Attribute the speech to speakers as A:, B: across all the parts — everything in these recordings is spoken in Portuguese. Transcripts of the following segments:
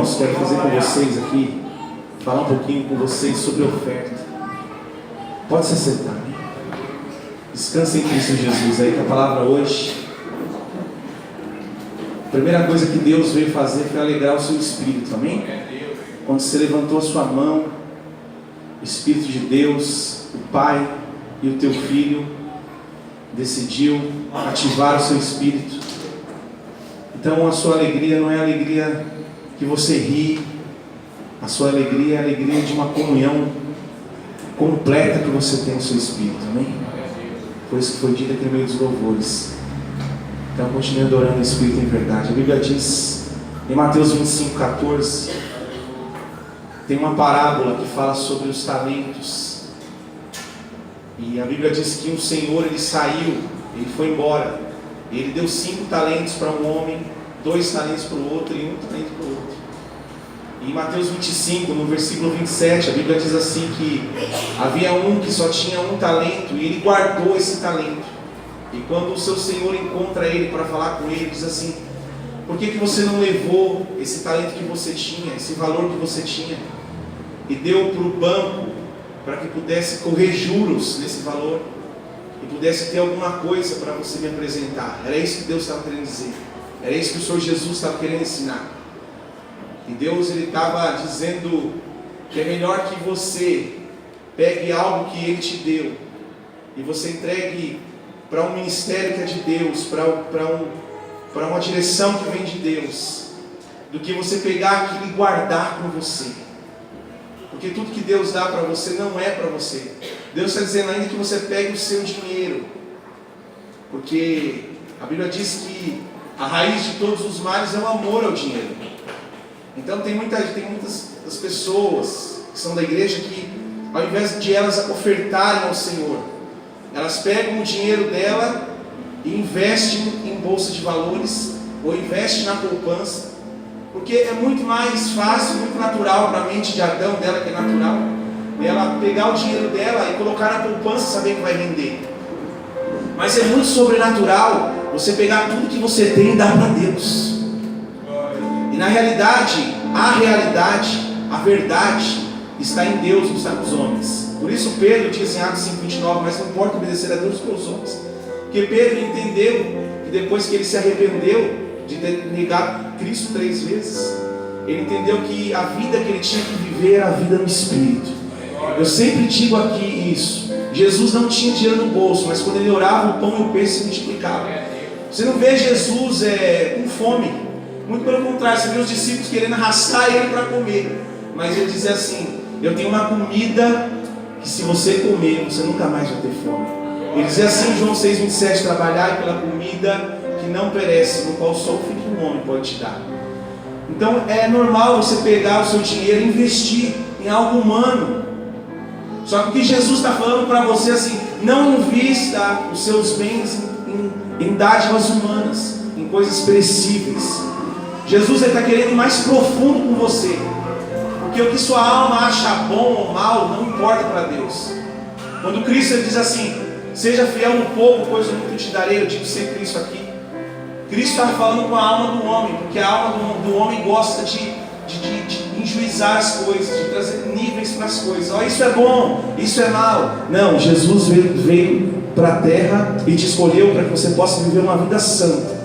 A: irmãos, quero fazer com vocês aqui, falar um pouquinho com vocês sobre oferta. Pode se sentar. Descanse em Cristo Jesus. Aí que a palavra hoje, a primeira coisa que Deus veio fazer foi alegrar o seu espírito, amém? Quando você levantou a sua mão, o Espírito de Deus, o Pai e o teu Filho decidiu ativar o seu espírito. Então a sua alegria não é a alegria que você ri, a sua alegria é a alegria de uma comunhão completa que você tem no seu espírito, amém? Foi isso que foi dito aqui no meio dos louvores. Então continue adorando o Espírito em verdade. A Bíblia diz em Mateus 25:14, tem uma parábola que fala sobre os talentos. E a Bíblia diz que um senhor, ele saiu, ele foi embora. Ele deu 5 talentos para um homem, 2 talentos para o outro e 1 talento para o outro. E em Mateus 25, no versículo 27, a Bíblia diz assim que havia um que só tinha 1 talento e ele guardou esse talento. E quando o seu senhor encontra ele para falar com ele, diz assim: por que você não levou esse talento que você tinha, esse valor que você tinha, e deu para o banco para que pudesse correr juros nesse valor e pudesse ter alguma coisa para você me apresentar? Era isso que Deus estava querendo dizer. Era isso que o Senhor Jesus estava querendo ensinar. E Deus, ele estava dizendo que é melhor que você pegue algo que Ele te deu e você entregue para um ministério que é de Deus, para uma direção que vem de Deus, do que você pegar aquilo e guardar com você. Porque tudo que Deus dá para você não é para você. Deus está dizendo ainda que você pegue o seu dinheiro, porque a Bíblia diz que a raiz de todos os males é o amor ao dinheiro. Então tem muitas das pessoas que são da igreja que, ao invés de elas ofertarem ao Senhor, elas pegam o dinheiro dela e investem em bolsa de valores ou investem na poupança, porque é muito mais fácil, muito natural para a mente de Adão, dela que é natural, ela pegar o dinheiro dela e colocar na poupança e saber que vai render. Mas é muito sobrenatural você pegar tudo que você tem e dar para Deus. E na realidade, a verdade está em Deus, não está nos homens. Por isso Pedro diz em Atos 5:29, mas não importa obedecer a Deus pelos homens. Porque Pedro entendeu que depois que ele se arrependeu de ter negado Cristo 3 vezes, ele entendeu que a vida que ele tinha que viver era a vida no Espírito. Eu sempre digo aqui isso: Jesus não tinha dinheiro no bolso, mas quando ele orava, o pão e o peixe se multiplicavam. Você não vê Jesus com fome. Muito pelo contrário, você vê os discípulos querendo arrastar ele para comer. Mas ele dizia assim: eu tenho uma comida que se você comer, você nunca mais vai ter fome. Ele dizia assim em João 6:27, trabalhai pela comida que não perece, no qual só o Filho do Homem pode te dar. Então é normal você pegar o seu dinheiro e investir em algo humano. Só que o que Jesus está falando para você assim: não invista os seus bens em dádivas humanas, em coisas perecíveis. Jesus está querendo ir mais profundo com você, porque o que sua alma acha bom ou mal não importa para Deus. Quando Cristo diz assim: seja fiel no pouco, pois eu muito te darei, eu digo sempre isso aqui. Cristo está falando com a alma do homem, porque a alma do homem gosta de enjuizar as coisas, de trazer níveis para as coisas. Oh, isso é bom, isso é mal. Não, Jesus veio para a terra e te escolheu para que você possa viver uma vida santa.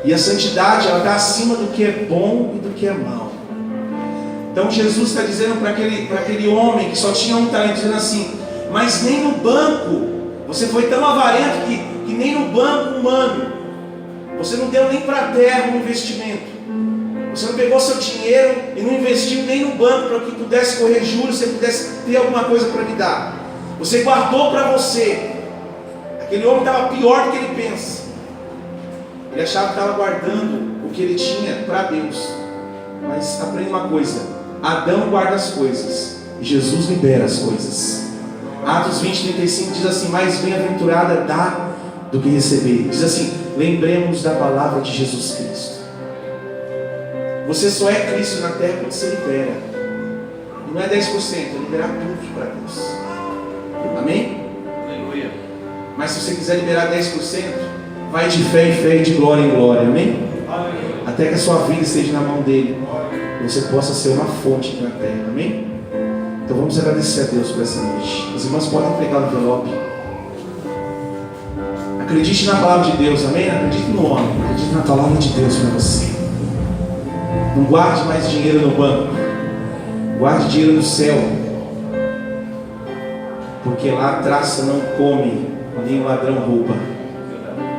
A: E a santidade, ela está acima do que é bom e do que é mal. Então Jesus está dizendo para aquele homem que só tinha 1 talento, dizendo assim: mas nem no banco, você foi tão avarento que nem no banco humano, você não deu nem para a terra um investimento. Você não pegou seu dinheiro e não investiu nem no banco para que pudesse correr juros, você pudesse ter alguma coisa para me dar. Você guardou para você. Aquele homem estava pior do que ele pensa. Ele achava que estava guardando o que ele tinha para Deus. Mas aprenda uma coisa: Adão guarda as coisas, Jesus libera as coisas. Atos 20:35 diz assim: mais bem-aventurada dar do que receber. Diz assim: lembremos da palavra de Jesus Cristo. Você só é Cristo na terra quando você libera. E não é 10%, é liberar tudo para Deus. Amém? Aleluia. Mas se você quiser liberar 10%, vai de fé em fé e de glória em glória. Amém? Aleluia. A até que a sua vida esteja na mão dele, e você possa ser uma fonte aqui na terra, amém? Então vamos agradecer a Deus por essa noite. Os irmãos podem pegar o envelope. Acredite na palavra de Deus, amém? Não acredite no homem, acredite na palavra de Deus para você. Não guarde mais dinheiro no banco, guarde dinheiro no céu, porque lá a traça não come, nem o ladrão rouba.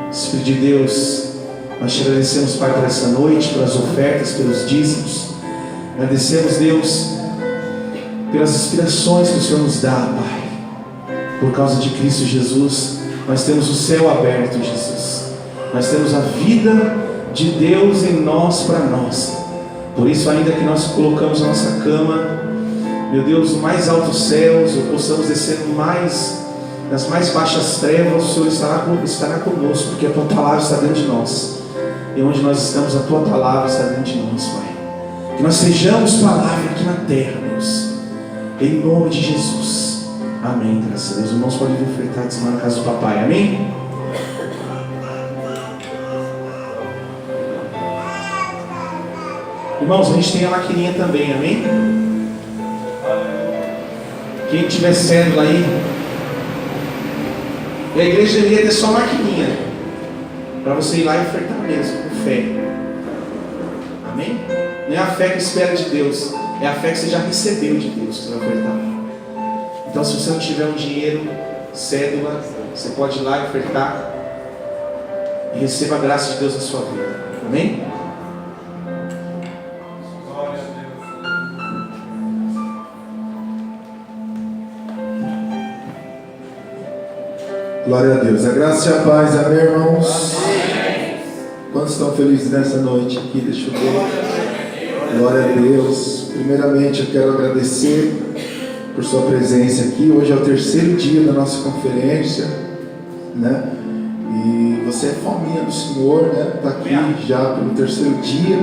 A: Espírito de Deus, nós te agradecemos, Pai, por essa noite, pelas ofertas, pelos dízimos. Agradecemos, Deus, pelas inspirações que o Senhor nos dá, Pai. Por causa de Cristo Jesus, nós temos o céu aberto, Jesus. Nós temos a vida de Deus em nós, para nós. Por isso, ainda que nós colocamos a nossa cama, meu Deus, no mais altos céus, ou possamos descer nas mais baixas trevas, o Senhor estará conosco, porque a Tua palavra está dentro de nós. E onde nós estamos, a Tua palavra está dentro de nós, Pai. Que nós sejamos palavra aqui na terra, Deus. Em nome de Jesus. Amém, graças a Deus. Os irmãos podem vir ofertar de semana na casa do papai, amém? Irmãos, a gente tem a maquininha também, amém? Quem tiver cédula aí, e a igreja deveria ter só maquininha, para você ir lá e ofertar mesmo, com fé. Amém? Não é a fé que espera de Deus, é a fé que você já recebeu de Deus que você vai ofertar. Então, se você não tiver um dinheiro, cédula, você pode ir lá e ofertar e receba a graça de Deus na sua vida. Amém?
B: Glória a Deus. A graça e a paz, amém, irmãos? Amém. Quantos estão felizes nessa noite aqui? Deixa eu ver. Glória a Deus. Primeiramente, eu quero agradecer por sua presença aqui. Hoje é o terceiro dia da nossa conferência, né? E você é fominha do Senhor, né? Está aqui já pelo terceiro dia.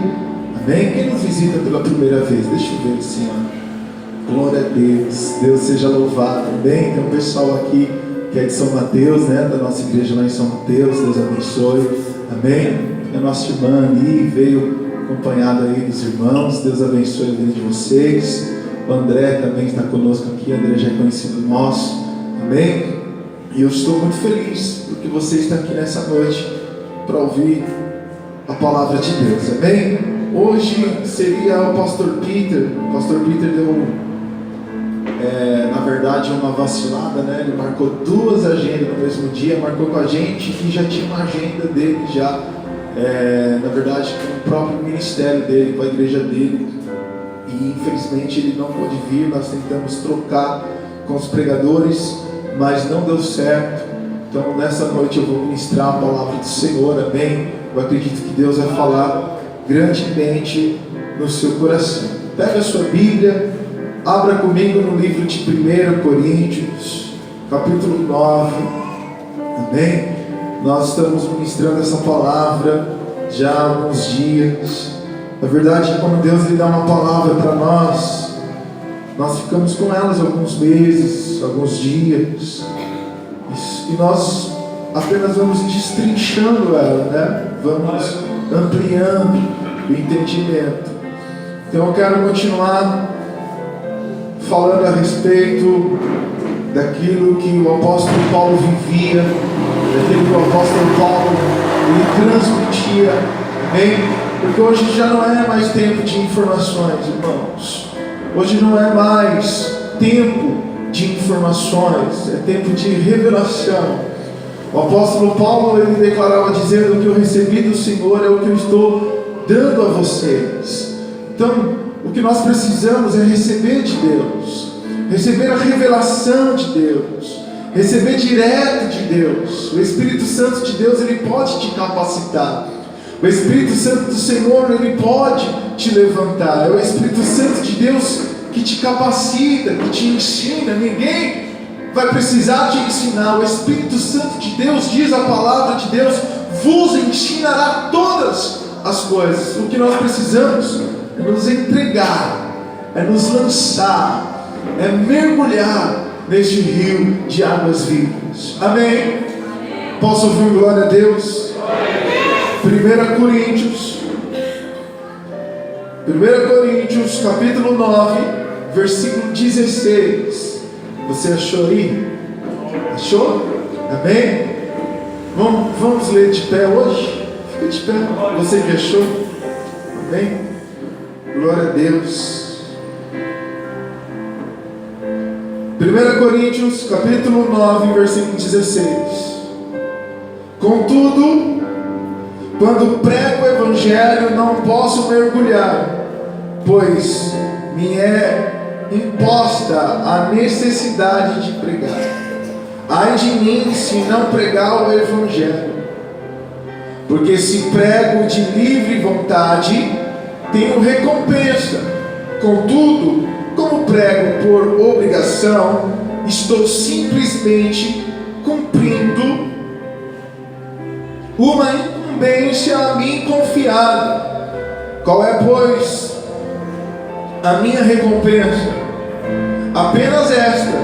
B: Amém? Quem nos visita pela primeira vez? Deixa eu ver assim, ó. Glória a Deus. Deus seja louvado. Amém? Tem um pessoal aqui que é de São Mateus, né? Da nossa igreja lá em São Mateus. Deus abençoe. Amém? A nossa irmã ali veio acompanhada aí dos irmãos. Deus abençoe a vida de vocês. O André também está conosco aqui. O André já é conhecido nosso. Amém? E eu estou muito feliz porque você está aqui nessa noite para ouvir a palavra de Deus. Amém? Hoje seria o pastor Peter. O pastor Peter deu na verdade uma vacilada, né? Ele marcou duas agendas no mesmo dia, marcou com a gente e já tinha uma agenda dele já, na verdade com o próprio ministério dele, com a igreja dele, e infelizmente ele não pôde vir. Nós tentamos trocar com os pregadores, mas não deu certo. Então nessa noite eu vou ministrar a palavra do Senhor, amém? Eu acredito que Deus vai falar grandemente no seu coração. Pega a sua Bíblia, abra comigo no livro de 1 Coríntios, capítulo 9, amém? Nós estamos ministrando essa palavra já há alguns dias. Na verdade, quando Deus lhe dá uma palavra para nós, nós ficamos com elas alguns meses, alguns dias, e nós apenas vamos destrinchando ela, né? Vamos ampliando o entendimento. Então eu quero continuar falando a respeito daquilo que o apóstolo Paulo vivia, daquilo que o apóstolo Paulo ele transmitia, amém? Porque hoje já não é mais tempo de informações, irmãos. Hoje não é mais tempo de informações, é tempo de revelação. O apóstolo Paulo ele declarava dizendo: o que eu recebi do Senhor é o que eu estou dando a vocês. Então, o que nós precisamos é receber de Deus, receber a revelação de Deus, receber direto de Deus. O Espírito Santo de Deus ele pode te capacitar. O Espírito Santo do Senhor ele pode te levantar. É o Espírito Santo de Deus que te capacita, que te ensina. Ninguém vai precisar te ensinar. O Espírito Santo de Deus, diz a palavra de Deus, vos ensinará todas as coisas. O que nós precisamos é nos entregar, é nos lançar, é mergulhar neste rio de águas vivas. Amém? Posso ouvir glória a Deus? 1 Coríntios, 1 Coríntios capítulo 9, versículo 16. Você achou aí? Achou? Amém? Vamos ler de pé hoje? Fica de pé. Você que achou? Amém? Glória a Deus. 1 Coríntios capítulo 9, versículo 16. Contudo, quando prego o Evangelho, não posso mergulhar, pois me é imposta a necessidade de pregar. Ai de mim se não pregar o Evangelho, porque se prego de livre vontade, tenho recompensa. Contudo, como prego por obrigação, estou simplesmente cumprindo uma incumbência a mim confiada. Qual é, pois, a minha recompensa? Apenas esta,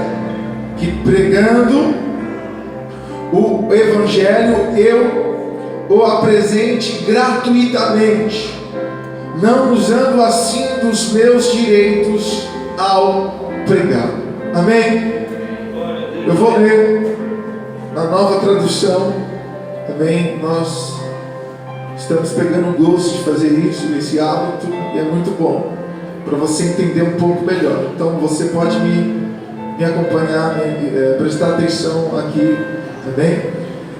B: que pregando o Evangelho eu o apresente gratuitamente, não usando assim dos meus direitos ao pregar. Amém? Eu vou ler na Nova Tradução. Também nós estamos pegando um gosto de fazer isso, esse hábito, e é muito bom para você entender um pouco melhor. Então você pode me acompanhar, prestar atenção aqui também.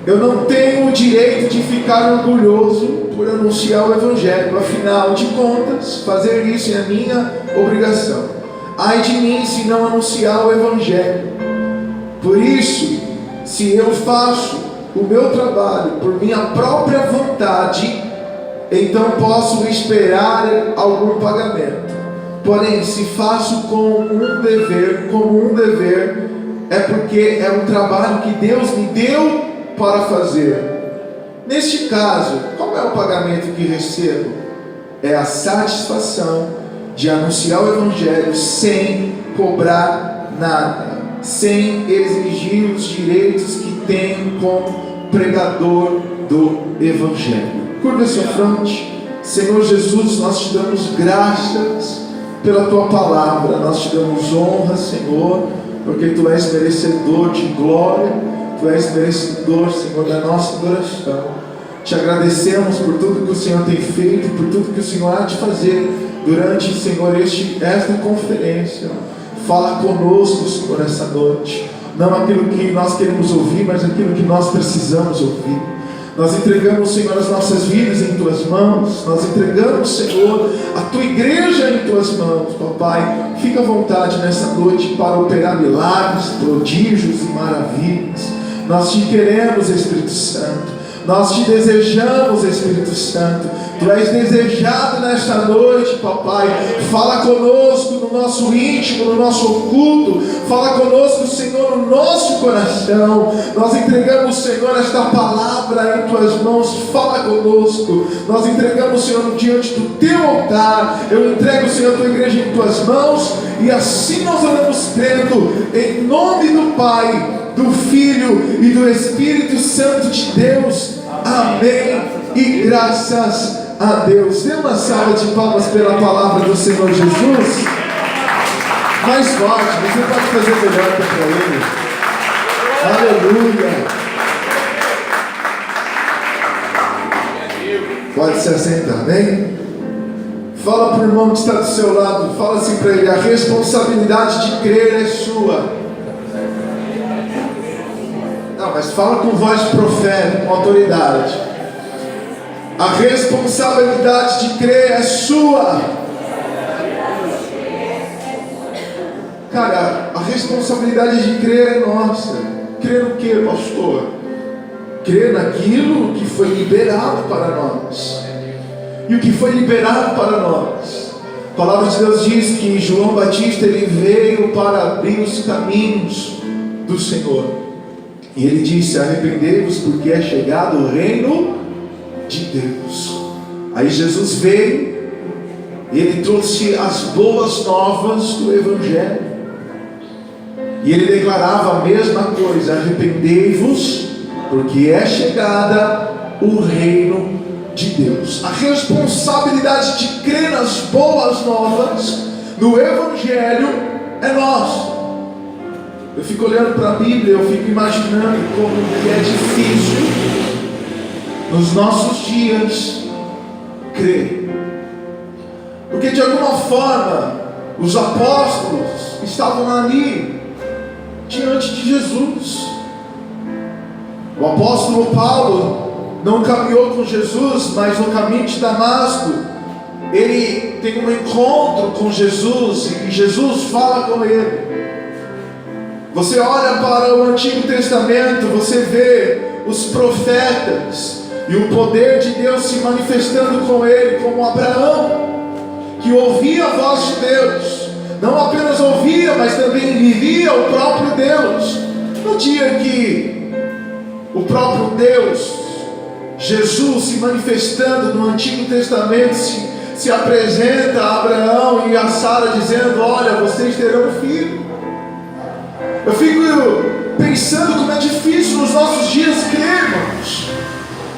B: Eu não tenho o direito de ficar orgulhoso por anunciar o Evangelho. Afinal de contas, fazer isso é a minha obrigação. Ai de mim se não anunciar o Evangelho. Por isso, se eu faço o meu trabalho por minha própria vontade, então posso esperar algum pagamento. Porém, se faço como um dever, é porque é um trabalho que Deus me deu para fazer. Neste caso, qual é o pagamento que recebo? É a satisfação de anunciar o Evangelho sem cobrar nada, sem exigir os direitos que tenho como pregador do Evangelho. Curva sua fronte. Senhor Jesus, nós te damos graças pela tua palavra, nós te damos honra, Senhor, porque tu és merecedor de glória, tu és merecedor, Senhor, da nossa adoração. Te agradecemos por tudo que o Senhor tem feito, por tudo que o Senhor há de fazer durante, Senhor, esta conferência. Fala conosco, Senhor, essa noite. Não aquilo que nós queremos ouvir, mas aquilo que nós precisamos ouvir. Nós entregamos, Senhor, as nossas vidas em Tuas mãos. Nós entregamos, Senhor, a Tua igreja em Tuas mãos, Papai. Fica à vontade nessa noite para operar milagres, prodígios e maravilhas. Nós te queremos, Espírito Santo. Nós te desejamos, Espírito Santo. Tu és desejado nesta noite, Papai. Fala conosco no nosso íntimo, no nosso oculto. Fala conosco, Senhor, no nosso coração. Nós entregamos, Senhor, esta palavra em Tuas mãos. Fala conosco. Nós entregamos, Senhor, diante do Teu altar. Eu entrego, Senhor, a Tua igreja em Tuas mãos. E assim nós oramos crendo, em nome do Pai, do Filho e do Espírito Santo de Deus. Amém e graças a Deus. Dê uma salva de palmas pela palavra do Senhor Jesus. Mais forte, você pode fazer melhor para Ele. Aleluia. Pode se assentar, amém? Fala para o irmão que está do seu lado, fala assim para ele: a responsabilidade de crer é sua. Não, mas fala com voz profética, com autoridade. A responsabilidade de crer é sua. Cara, a responsabilidade de crer é nossa. Crer no que, pastor? Crer naquilo que foi liberado para nós. E o que foi liberado para nós? A palavra de Deus diz que João Batista ele veio para abrir os caminhos do Senhor. E ele disse: arrependei-vos, porque é chegado o reino de Deus. Aí Jesus veio, ele trouxe as boas novas do Evangelho, e ele declarava a mesma coisa: arrependei-vos, porque é chegada o reino de Deus. A responsabilidade de crer nas boas novas, no Evangelho, é nossa. Eu fico olhando para a Bíblia, eu fico imaginando como que é difícil nos nossos dias crer. Porque de alguma forma os apóstolos estavam ali diante de Jesus. O apóstolo Paulo não caminhou com Jesus, mas no caminho de Damasco ele tem um encontro com Jesus e Jesus fala com ele. Você olha para o Antigo Testamento, você vê os profetas e o poder de Deus se manifestando com ele, como Abraão, que ouvia a voz de Deus, não apenas ouvia, mas também vivia o próprio Deus. No dia que o próprio Deus, Jesus se manifestando no Antigo Testamento, se apresenta a Abraão e a Sara dizendo: olha, vocês terão um filho. Eu fico pensando como é difícil nos nossos dias crermos,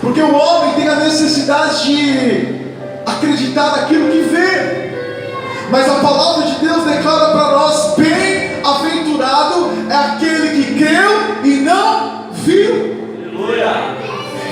B: porque o homem tem a necessidade de acreditar naquilo que vê, mas a palavra de Deus declara para nós: bem-aventurado é aquele que creu e não viu.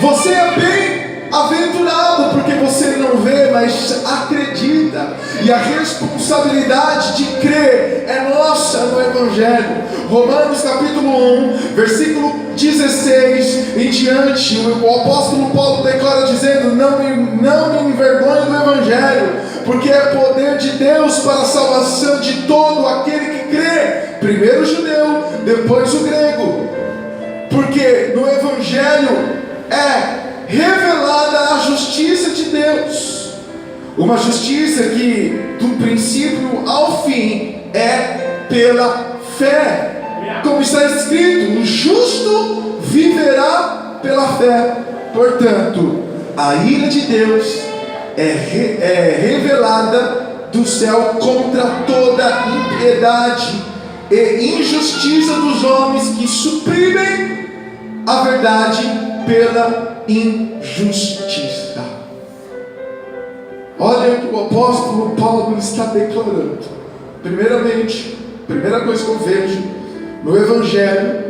B: Você é bem-aventurado porque você não vê, mas acredita. E a responsabilidade de crer é nossa no Evangelho. Romanos capítulo 1, versículo 16 em diante, o apóstolo Paulo declara dizendo: não me envergonhe do Evangelho, porque é poder de Deus para a salvação de todo aquele que crê, primeiro o judeu, depois o grego. Porque no Evangelho é revelada a justiça de Deus, uma justiça que do princípio ao fim é pela fé, como está escrito: o justo viverá pela fé. Portanto, a ira de Deus é revelada do céu contra toda impiedade e injustiça dos homens que suprimem a verdade pela injustiça. Olha o que o apóstolo Paulo está declarando. Primeiramente, primeira coisa que eu vejo no Evangelho,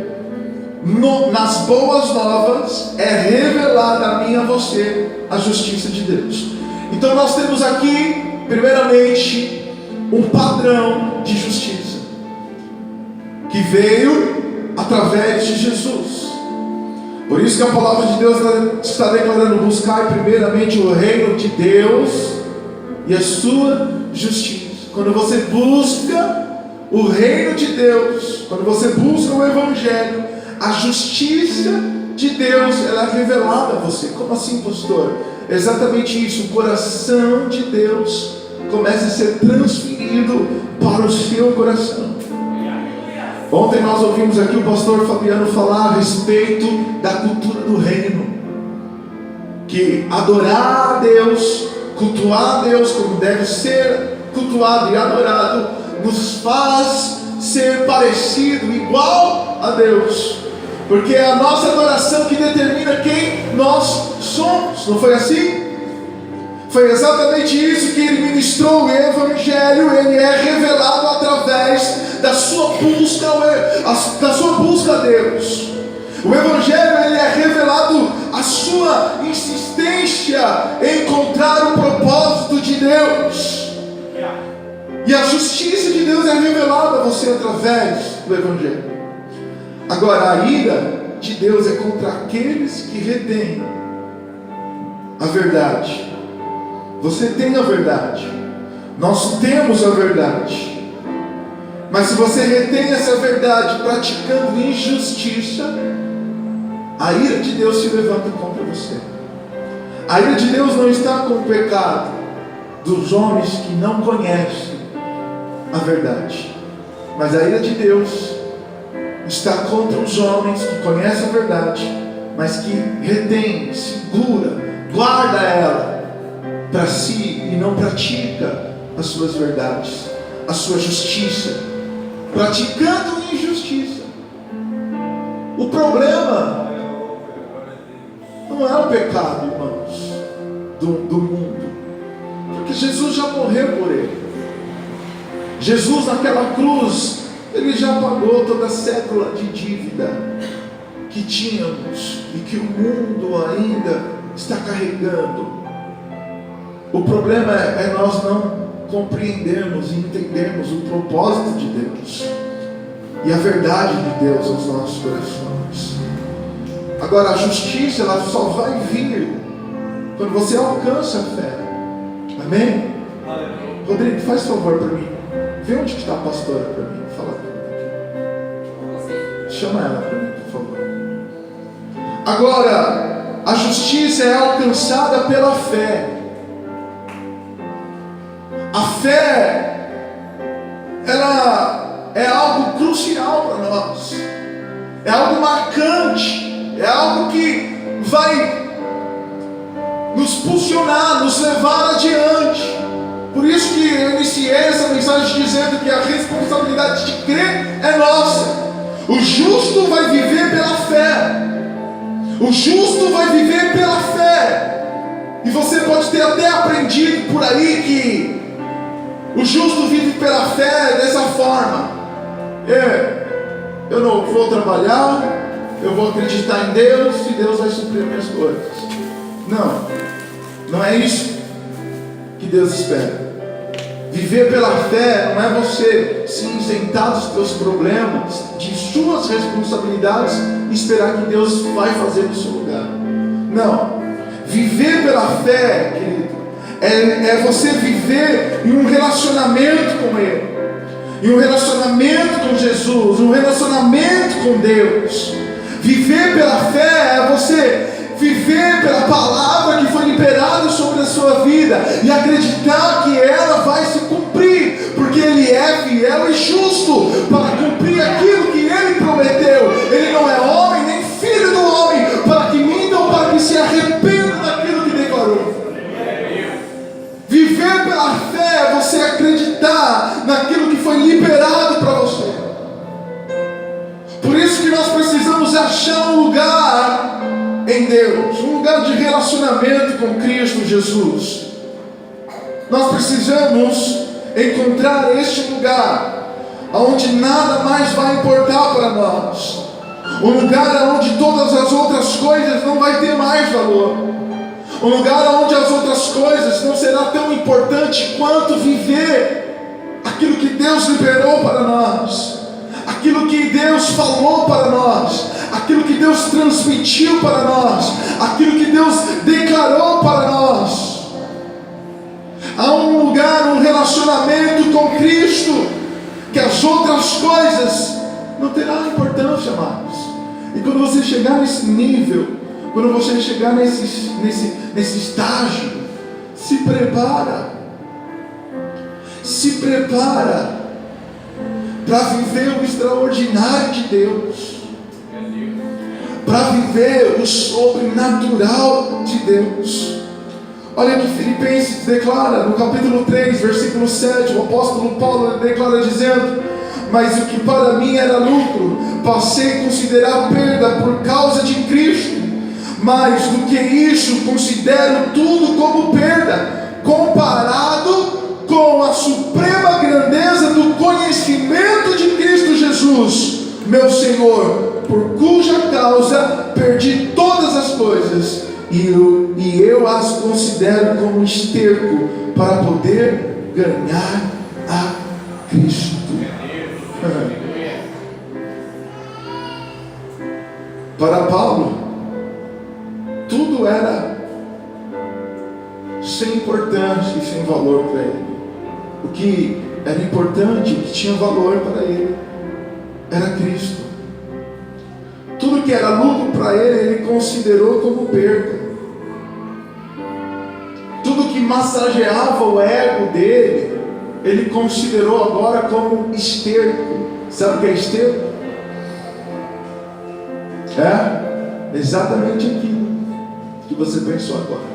B: nas boas novas, é revelada a mim e a você a justiça de Deus. Então nós temos aqui, primeiramente, um padrão de justiça que veio através de Jesus. Por isso que a palavra de Deus está declarando: buscar primeiramente o reino de Deus e a sua justiça. Quando você busca o reino de Deus, quando você busca o Evangelho, a justiça de Deus, ela é revelada a você. Como assim, pastor? É exatamente isso. O coração de Deus começa a ser transferido para o seu coração. Ontem nós ouvimos aqui o pastor Fabiano falar a respeito da cultura do reino, que adorar a Deus, cultuar a Deus como deve ser cultuado e adorado, nos faz ser parecido, igual a Deus, porque é a nossa adoração que determina quem nós somos. Não foi assim? Foi exatamente isso que ele ministrou. O Evangelho, ele é revelado através da sua busca a Deus. O Evangelho, ele é revelado a sua insistência em encontrar o propósito de Deus. E a justiça de Deus é revelada a você através do Evangelho. Agora, a ira de Deus é contra aqueles que retêm a verdade. Você tem a verdade, nós temos a verdade, mas se você retém essa verdade praticando injustiça, a ira de Deus se levanta contra você. A ira de Deus não está com o pecado dos homens que não conhecem a verdade, mas a ira de Deus está contra os homens que conhecem a verdade, mas que retém, segura, guarda ela para si e não pratica as suas verdades, a sua justiça, praticando injustiça. O problema não é o pecado, irmãos. do mundo. Porque Jesus já morreu por ele. Jesus naquela cruz, ele já pagou toda a cédula de dívida que tínhamos e que o mundo ainda está carregando. O problema é nós não compreendermos e entendermos o propósito de Deus e a verdade de Deus aos nossos corações. Agora, a justiça, ela só vai vir quando você alcança a fé. Amém? Rodrigo, faz favor para mim. Vê onde que está a pastora para mim. Fala aqui. Chama ela para mim, por favor. Agora, a justiça é alcançada pela fé. A fé, ela é algo crucial para nós. É algo marcante. É algo que vai nos impulsionar, nos levar adiante. Por isso que eu iniciei essa mensagem dizendo que a responsabilidade de crer é nossa. O justo vai viver pela fé. O justo vai viver pela fé. E você pode ter até aprendido por aí que o justo vive pela fé dessa forma. Eu não vou trabalhar, eu vou acreditar em Deus e Deus vai suprir minhas coisas. Não é isso que Deus espera. Viver pela fé não é você se isentar dos teus problemas, de suas responsabilidades e esperar que Deus vai fazer no seu lugar. Não. Viver pela fé, querido, é você viver em um relacionamento com Ele, em um relacionamento com Jesus, um relacionamento com Deus. Viver pela fé é você viver pela palavra que foi liberada sobre a sua vida e acreditar que ela vai se cumprir, porque Ele é fiel e justo para cumprir aquilo que Ele prometeu. Ele não é homem nem filho do homem para que minta ou para que se arrependa daquilo que declarou. Viver pela fé é você acreditar naquilo que foi liberado para você. Por isso que nós precisamos achar um lugar em Deus, um lugar de relacionamento com Cristo Jesus. Nós precisamos encontrar este lugar onde nada mais vai importar para nós, um lugar onde todas as outras coisas não vai ter mais valor, um lugar onde as outras coisas não será tão importante quanto viver aquilo que Deus liberou para nós, aquilo que Deus falou para nós, aquilo que Deus transmitiu para nós, aquilo que Deus declarou para nós. Há um lugar, um relacionamento com Cristo, que as outras coisas não terão importância mais. E quando você chegar nesse nível, quando você chegar nesse estágio, se prepara para viver o extraordinário de Deus, para viver o sobrenatural de Deus. Olha que Filipenses declara no capítulo 3, versículo 7, o apóstolo Paulo declara dizendo: mas o que para mim era lucro, passei a considerar perda por causa de Cristo. Mais do que isso, considero tudo como perda, comparado com a suprema grandeza do conhecimento de Cristo Jesus, meu Senhor, por cuja causa perdi todas as coisas, e eu as considero como esterco para poder ganhar a Cristo. Para Paulo, tudo era sem importância e sem valor para ele. O que era importante, o que tinha valor para ele, era Cristo. Tudo que era lucro para ele considerou como perda. Tudo que massageava o ego dele, ele considerou agora como esterco. Sabe o que é esterco? É exatamente aquilo que você pensou agora.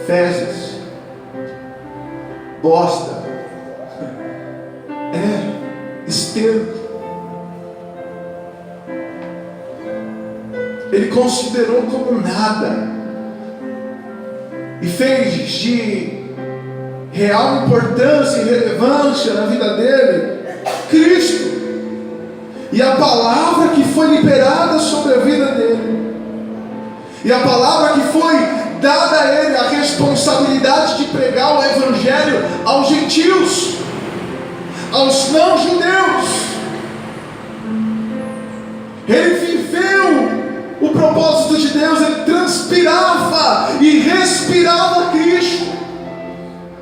B: Fezes, bosta, esterco. Ele considerou como nada. e fez de real importância e relevância na vida dele Cristo, e a palavra que foi liberada sobre a vida dele, e a palavra que foi dada a ele, a responsabilidade de pregar o evangelho aos gentios, aos não judeus. Ele viveu o propósito de Deus, ele transpirava e respirava Cristo.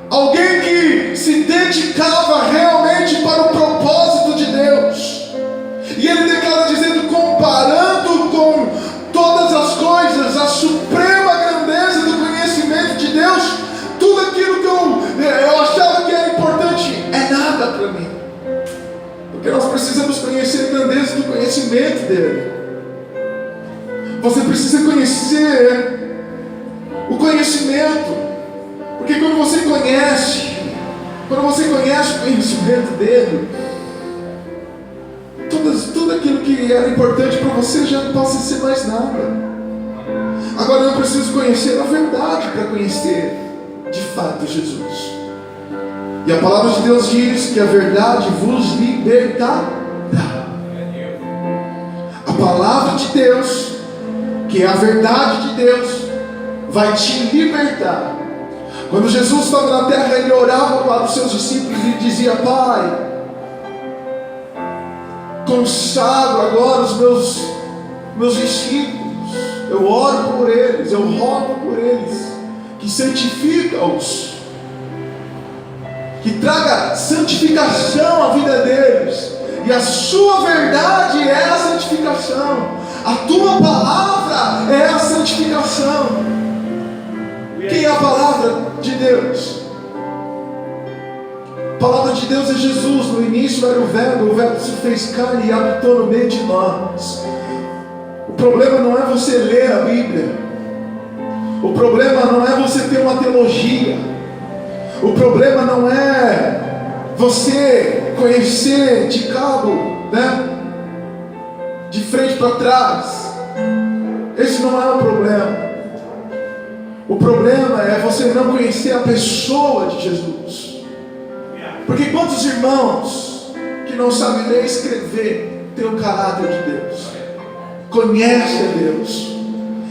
B: Alguém que se dedicava realmente para o propósito de Deus. E ele declara dizendo, comparando com todas as coisas, a suprema grandeza do conhecimento de Deus, tudo aquilo que eu achava que era importante é nada para mim. Porque nós precisamos conhecer a grandeza do conhecimento dele. Você precisa conhecer o conhecimento. Porque quando você conhece o conhecimento dele, tudo aquilo que era importante para você já não passa a ser mais nada. Agora eu preciso conhecer a verdade para conhecer de fato Jesus. E a palavra de Deus diz que a verdade vos libertará. A palavra de Deus, que é a verdade de Deus, vai te libertar. Quando Jesus estava na terra, ele orava para os seus discípulos e dizia: Pai, consagro agora os meus discípulos, eu oro por eles, eu rogo por eles, que santifica-os, que traga santificação à vida deles, e a sua verdade é a santificação, a tua palavra é a santificação. Quem é a palavra de Deus? A palavra de Deus é Jesus. No início era o Verbo se fez carne e habitou no meio de nós. O problema não é você ler a Bíblia, o problema não é você ter uma teologia, o problema não é você conhecer de cabo, de frente para trás. Esse não é o problema. O problema é você não conhecer a pessoa de Jesus. Porque quantos irmãos que não sabem ler e escrever têm o caráter de Deus, conhece a Deus,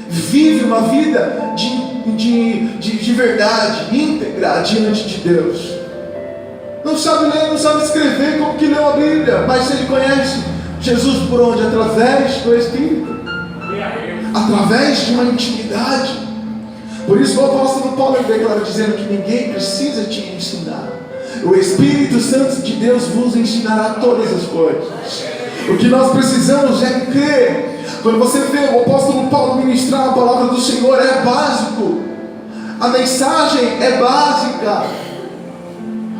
B: vive uma vida de verdade, íntegra diante de Deus, não sabe ler, não sabe escrever como que leu a Bíblia, mas ele conhece Jesus por onde? Através do Espírito, através de uma intimidade. Por isso o apóstolo Paulo declara dizendo que ninguém precisa te ensinar, o Espírito Santo de Deus vos ensinará todas as coisas. O que nós precisamos é crer. Quando você vê o apóstolo Paulo ministrar a palavra do Senhor, é básico, a mensagem é básica,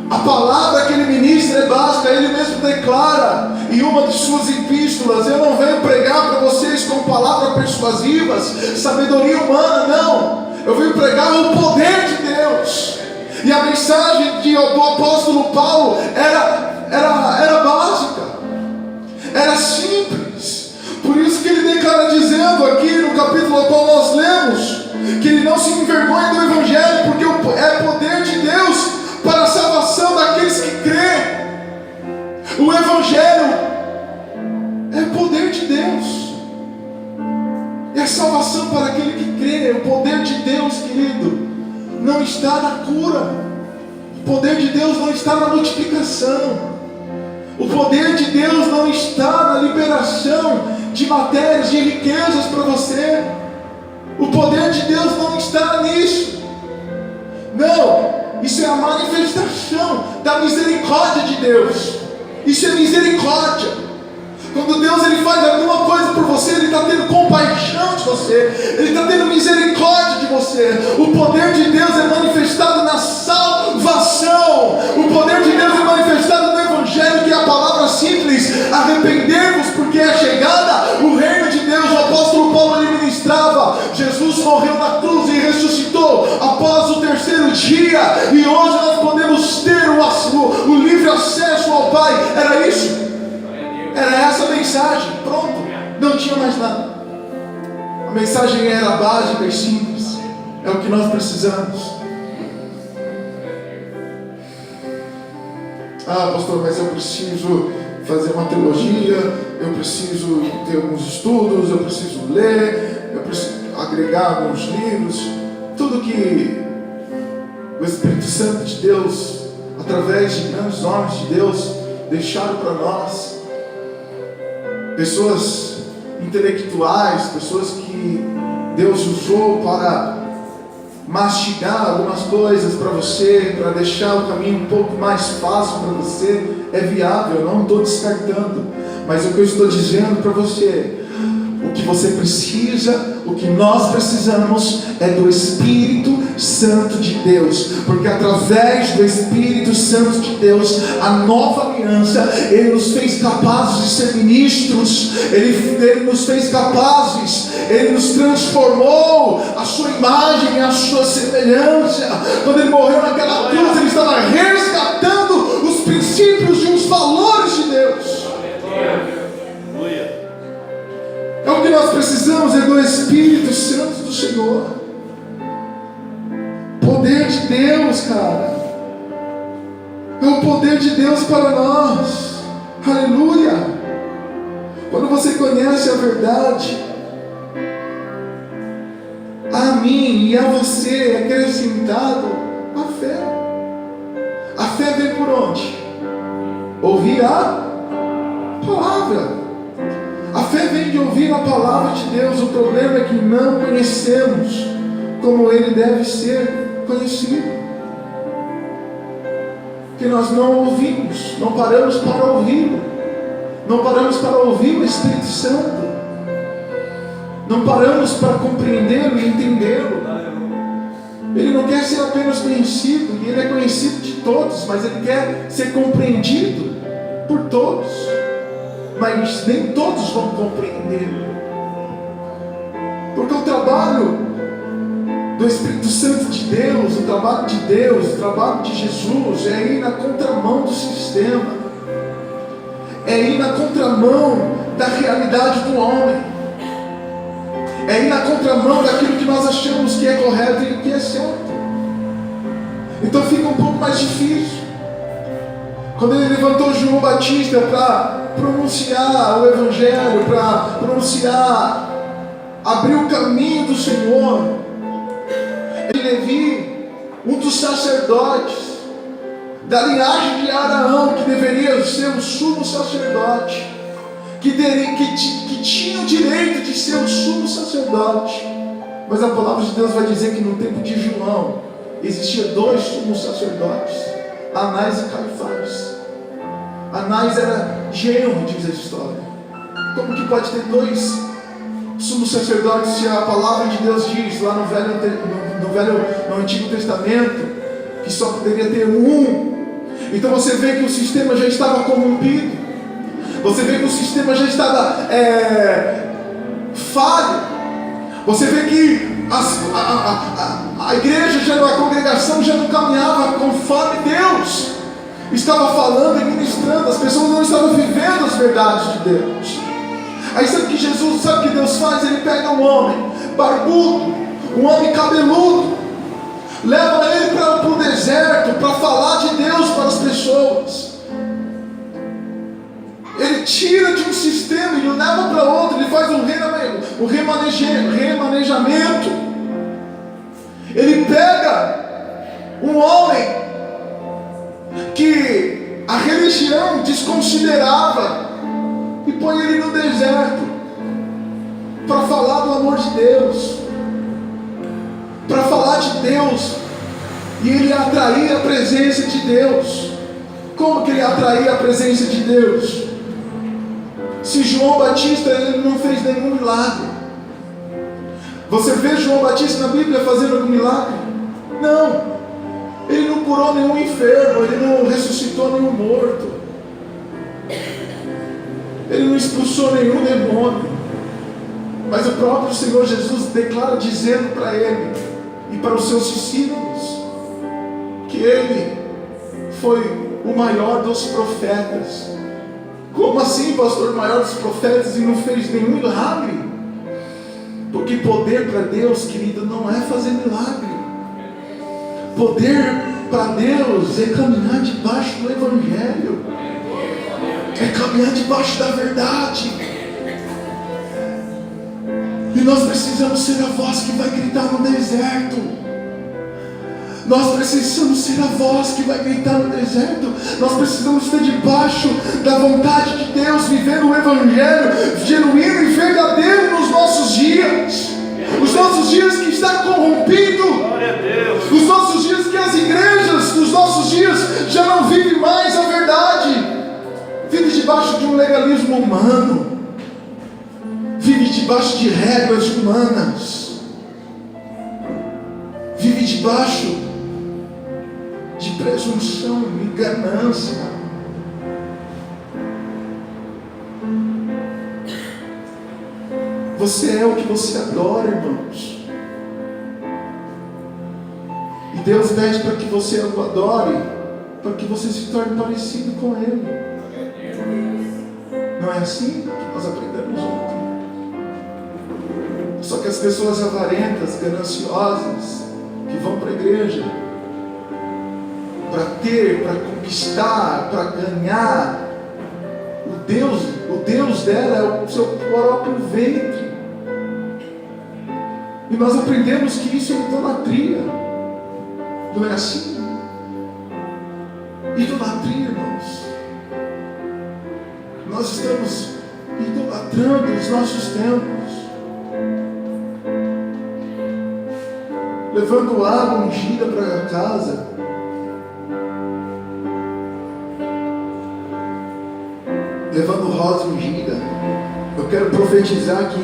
B: a palavra que ele ministra é básica. Ele mesmo declara em uma de suas epístolas: eu não venho pregar para vocês com palavras persuasivas, sabedoria humana, não, eu venho pregar o poder de Deus. E a mensagem do apóstolo Paulo era básica, era simples. Por isso que ele declara dizendo aqui no capítulo ao qual nós lemos, que ele não se envergonha do Evangelho, porque é poder de Deus para a salvação daqueles que creem. O Evangelho é poder de Deus, é salvação para aquele que crê. O poder de Deus, querido, não está na cura, o poder de Deus não está na multiplicação, o poder de Deus não está na liberação de matérias, de riquezas para você. O poder de Deus não está nisso. Não, isso é a manifestação da misericórdia de Deus. Isso é misericórdia. Quando Deus ele faz alguma coisa por você, Ele está tendo compaixão de você, Ele está tendo misericórdia de você. O poder de Deus é manifestado na salvação. O poder de Deus é manifestado no Evangelho, que é a palavra simples: arrepender-vos, porque é chegada o reino de Deus. O apóstolo Paulo ele ministrava: Jesus morreu na cruz e ressuscitou após o terceiro dia, e hoje nós podemos ter o livre acesso ao Pai. Era isso. Era essa a mensagem, pronto, não tinha mais nada. A mensagem era básica e simples. É o que nós precisamos. Ah, pastor, mas eu preciso fazer uma teologia, eu preciso ter alguns estudos, eu preciso ler, eu preciso agregar alguns livros. Tudo que o Espírito Santo de Deus, através de grandes homens de Deus, deixaram para nós. Pessoas intelectuais, pessoas que Deus usou para mastigar algumas coisas para você, para deixar o caminho um pouco mais fácil para você, é viável, eu não estou descartando, mas o que eu estou dizendo para você, o que você precisa, o que nós precisamos é do Espírito Santo de Deus, porque através do Espírito Santo de Deus, a nova aliança, Ele nos fez capazes de ser ministros, Ele nos fez capazes, Ele nos transformou a sua imagem e a sua semelhança. Quando Ele morreu naquela cruz, Ele estava resgatando os princípios e os valores de Deus. É o que nós precisamos, é do Espírito Santo do Senhor. Poder de Deus, cara. É o poder de Deus para nós. Aleluia. Quando você conhece a verdade, a mim e a você é acrescentado a fé. A fé vem por onde? Ouvir a palavra. A fé vem de ouvir a palavra de Deus. O problema é que não conhecemos como Ele deve ser conhecido. Que nós não ouvimos, não paramos para ouvi-lo. Não paramos para ouvir o Espírito Santo. Não paramos para compreendê-lo e entendê-lo. Ele não quer ser apenas conhecido, e Ele é conhecido de todos, mas Ele quer ser compreendido por todos. Mas nem todos vão compreender, porque o trabalho do Espírito Santo de Deus, o trabalho de Deus, o trabalho de Jesus é ir na contramão do sistema, é ir na contramão da realidade do homem, é ir na contramão daquilo que nós achamos que é correto e que é certo. Então fica um pouco mais difícil. Quando Ele levantou João Batista para pronunciar o Evangelho, para pronunciar, abrir o caminho do Senhor, Levi, um dos sacerdotes da linhagem de Araão, que deveria ser o sumo sacerdote, que tinha o direito de ser o sumo sacerdote, mas a palavra de Deus vai dizer que no tempo de João existia 2 sumos sacerdotes, Anás e Caifás. Anás era genro, diz a história. Como que pode ter 2 sumos sacerdotes se a palavra de Deus diz lá no Antigo Testamento que só poderia ter um? Então você vê que o sistema já estava corrompido, você vê que o sistema já estava falho, você vê que a igreja, a congregação já não caminhava conforme Deus estava falando e ministrando. As pessoas não estavam vivendo as verdades de Deus. Aí sabe o que Deus faz? Ele pega um homem barbudo, um homem cabeludo, leva ele para o deserto para falar de Deus para as pessoas. Ele tira de um sistema e o leva para outro. Ele faz um remanejamento. Ele pega um homem que a religião desconsiderava e põe ele no deserto para falar do amor de Deus, para falar de Deus, e ele atraía a presença de Deus. Como que ele atraía a presença de Deus? Se João Batista, ele não fez nenhum milagre. Você vê João Batista na Bíblia fazendo algum milagre? Não. Ele não curou nenhum enfermo, ele não ressuscitou nenhum morto, ele não expulsou nenhum demônio. Mas o próprio Senhor Jesus declara, dizendo para ele e para os seus discípulos que ele foi o maior dos profetas. Como assim, pastor, o maior dos profetas, e não fez nenhum milagre? Porque poder para Deus, querido, não é fazer milagre. Poder para Deus é caminhar debaixo do Evangelho, é caminhar debaixo da verdade. E nós precisamos ser a voz que vai gritar no deserto. Nós precisamos ser a voz que vai gritar no deserto. Nós precisamos estar debaixo da vontade de Deus, vivendo o Evangelho genuíno e verdadeiro nos nossos dias. Os nossos dias que está corrompido. Os nossos dias que as igrejas dos nossos dias já não vivem mais a verdade. Vive debaixo de um legalismo humano. Vive debaixo de regras humanas. Vive debaixo de presunção e ganância. Você é o que você adora, irmãos. E Deus pede para que você o adore, para que você se torne parecido com Ele. Não é assim que nós aprendemos ontem? Só que as pessoas avarentas, gananciosas, que vão para a igreja para ter, para conquistar, para ganhar, o Deus dela é o seu próprio ventre. E nós aprendemos que isso é idolatria. Não é assim? Idolatria, irmãos. Nós estamos idolatrando os nossos templos, levando água ungida para casa, levando rosa ungida. Eu quero profetizar que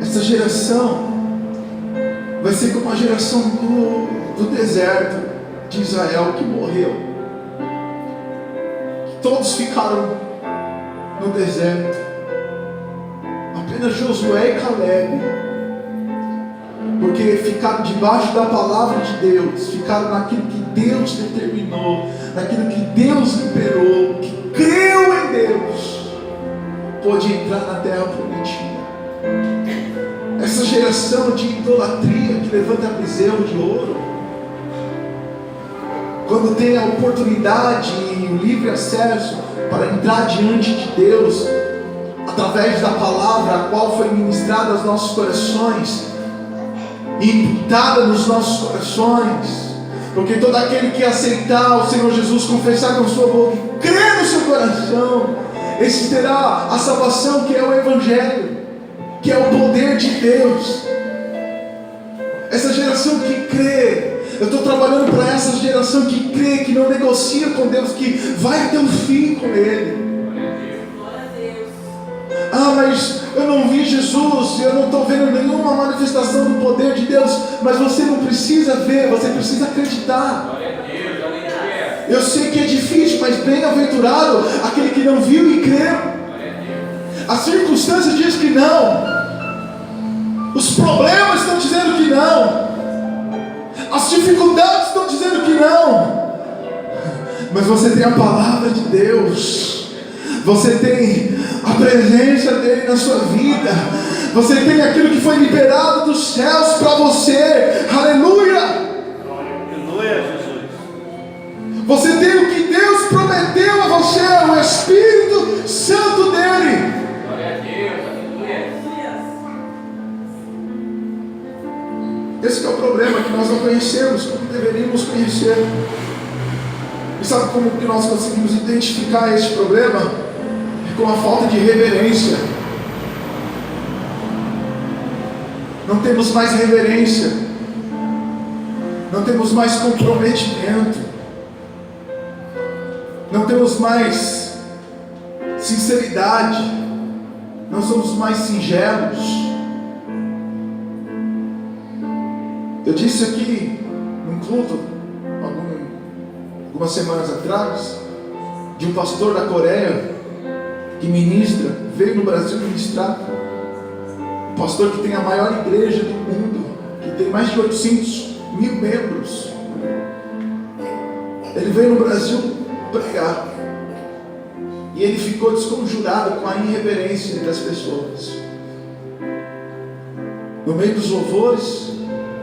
B: essa geração vai ser como a geração do deserto de Israel que morreu. Todos ficaram no deserto, apenas Josué e Caleb, porque ficaram debaixo da palavra de Deus, ficaram naquilo que Deus determinou, naquilo que Deus liberou, que creu em Deus, pôde entrar na terra prometida. Essa geração de idolatria que levanta bezerro de ouro, quando tem a oportunidade e o livre acesso para entrar diante de Deus, através da palavra a qual foi ministrada aos nossos corações e imputada nos nossos corações, porque todo aquele que aceitar o Senhor Jesus, confessar com sua boca e crer no seu coração, esse terá a salvação, que é o Evangelho, que é o poder de Deus. Essa geração que crê, eu estou trabalhando para essa geração que crê, que não negocia com Deus, que vai até o fim com Ele. Ah, mas eu não vi Jesus, eu não estou vendo nenhuma manifestação do poder de Deus. Mas você não precisa ver, você precisa acreditar. Eu sei que é difícil, mas bem-aventurado aquele que não viu e creu. A circunstância diz que não, os problemas estão dizendo que não, as dificuldades estão dizendo que não, mas você tem a palavra de Deus, você tem a presença dele na sua vida, você tem aquilo que foi liberado dos céus para você. Aleluia! Aleluia, Jesus. Você tem o que Deus prometeu a você, o Espírito Santo dele. Glória a Deus, aleluia. Esse é o problema, que nós não conhecemos como deveríamos conhecer. E sabe como que nós conseguimos identificar esse problema? É com a falta de reverência. Não temos mais reverência, não temos mais comprometimento, não temos mais sinceridade, não somos mais singelos. Eu disse aqui num culto algumas semanas atrás de um pastor da Coreia que ministra, veio no Brasil ministrar. Um pastor que tem a maior igreja do mundo, que tem mais de 800.000 membros. Ele veio no Brasil pregar e ele ficou desconjurado com a irreverência das pessoas. no meio dos louvores,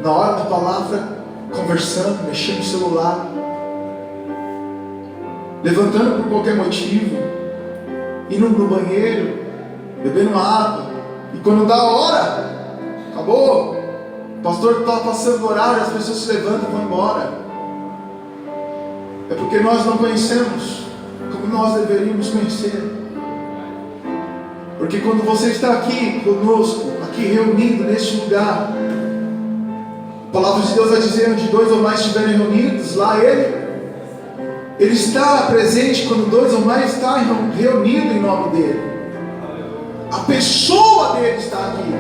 B: na hora da palavra, conversando, mexendo no celular, levantando por qualquer motivo, indo no banheiro, bebendo água, e quando dá a hora, acabou, o pastor está passando o horário, as pessoas se levantam e vão embora. É porque nós não conhecemos como nós deveríamos conhecer. Porque quando você está aqui conosco, aqui reunido neste lugar, a palavra de Deus vai dizer: onde 2 ou mais estiverem reunidos, lá Ele está presente quando 2 ou mais estão reunidos em nome dEle. A pessoa dEle está aqui.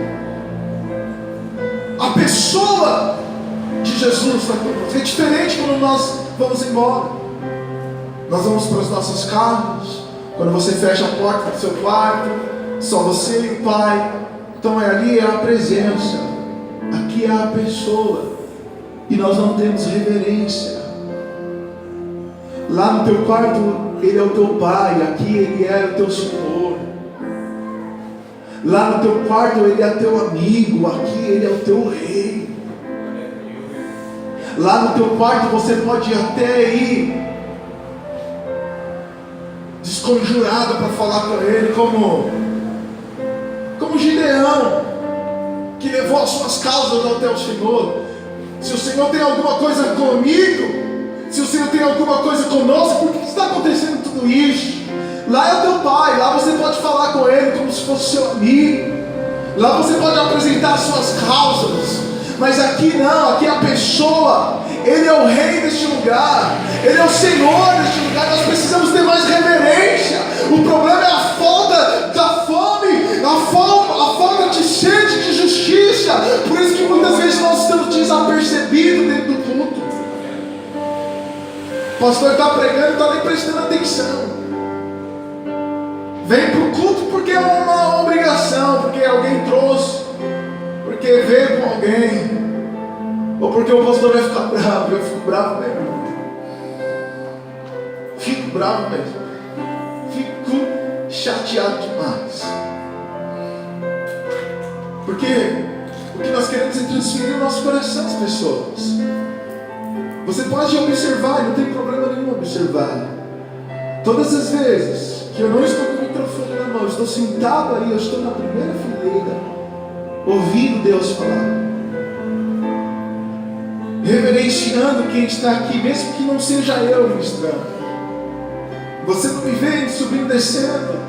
B: A pessoa de Jesus está conosco. É diferente quando nós vamos embora. Nós vamos para os nossos carros, quando você fecha a porta do seu quarto, só você e o Pai. Então ali é a presença, aqui é a pessoa, e nós não temos reverência. Lá no teu quarto Ele é o teu Pai, aqui Ele é o teu Senhor. Lá no teu quarto Ele é teu amigo, aqui Ele é o teu Rei. Lá no teu quarto você pode até ir desconjurado para falar com Ele, como Gideão, que levou as suas causas até o Senhor. Se o Senhor tem alguma coisa comigo, se o Senhor tem alguma coisa conosco, por que está acontecendo tudo isso? Lá é o teu Pai, lá você pode falar com Ele como se fosse seu amigo, lá você pode apresentar as suas causas. Mas aqui não, aqui é a pessoa. Ele é o Rei deste lugar, Ele é o Senhor deste lugar. Nós precisamos ter mais reverência. O problema é a falta da fome, a falta de sede de justiça. Por isso que muitas vezes nós estamos desapercebidos dentro do culto. O pastor está pregando e está nem prestando atenção. Vem para o culto porque é uma obrigação, porque alguém trouxe, porque veio com alguém, ou porque o pastor vai ficar bravo. Eu fico bravo mesmo. Fico bravo mesmo. Fico chateado demais. Porque o que nós queremos é transferir o nosso coração às pessoas. Você pode observar, não tem problema nenhum observar. Todas as vezes que eu não estou com o microfone na mão, eu estou sentado aí, eu estou na primeira fileira, ouvindo Deus falar, reverenciando quem está aqui, mesmo que não seja eu ministrando. Você não me vem subindo e descendo,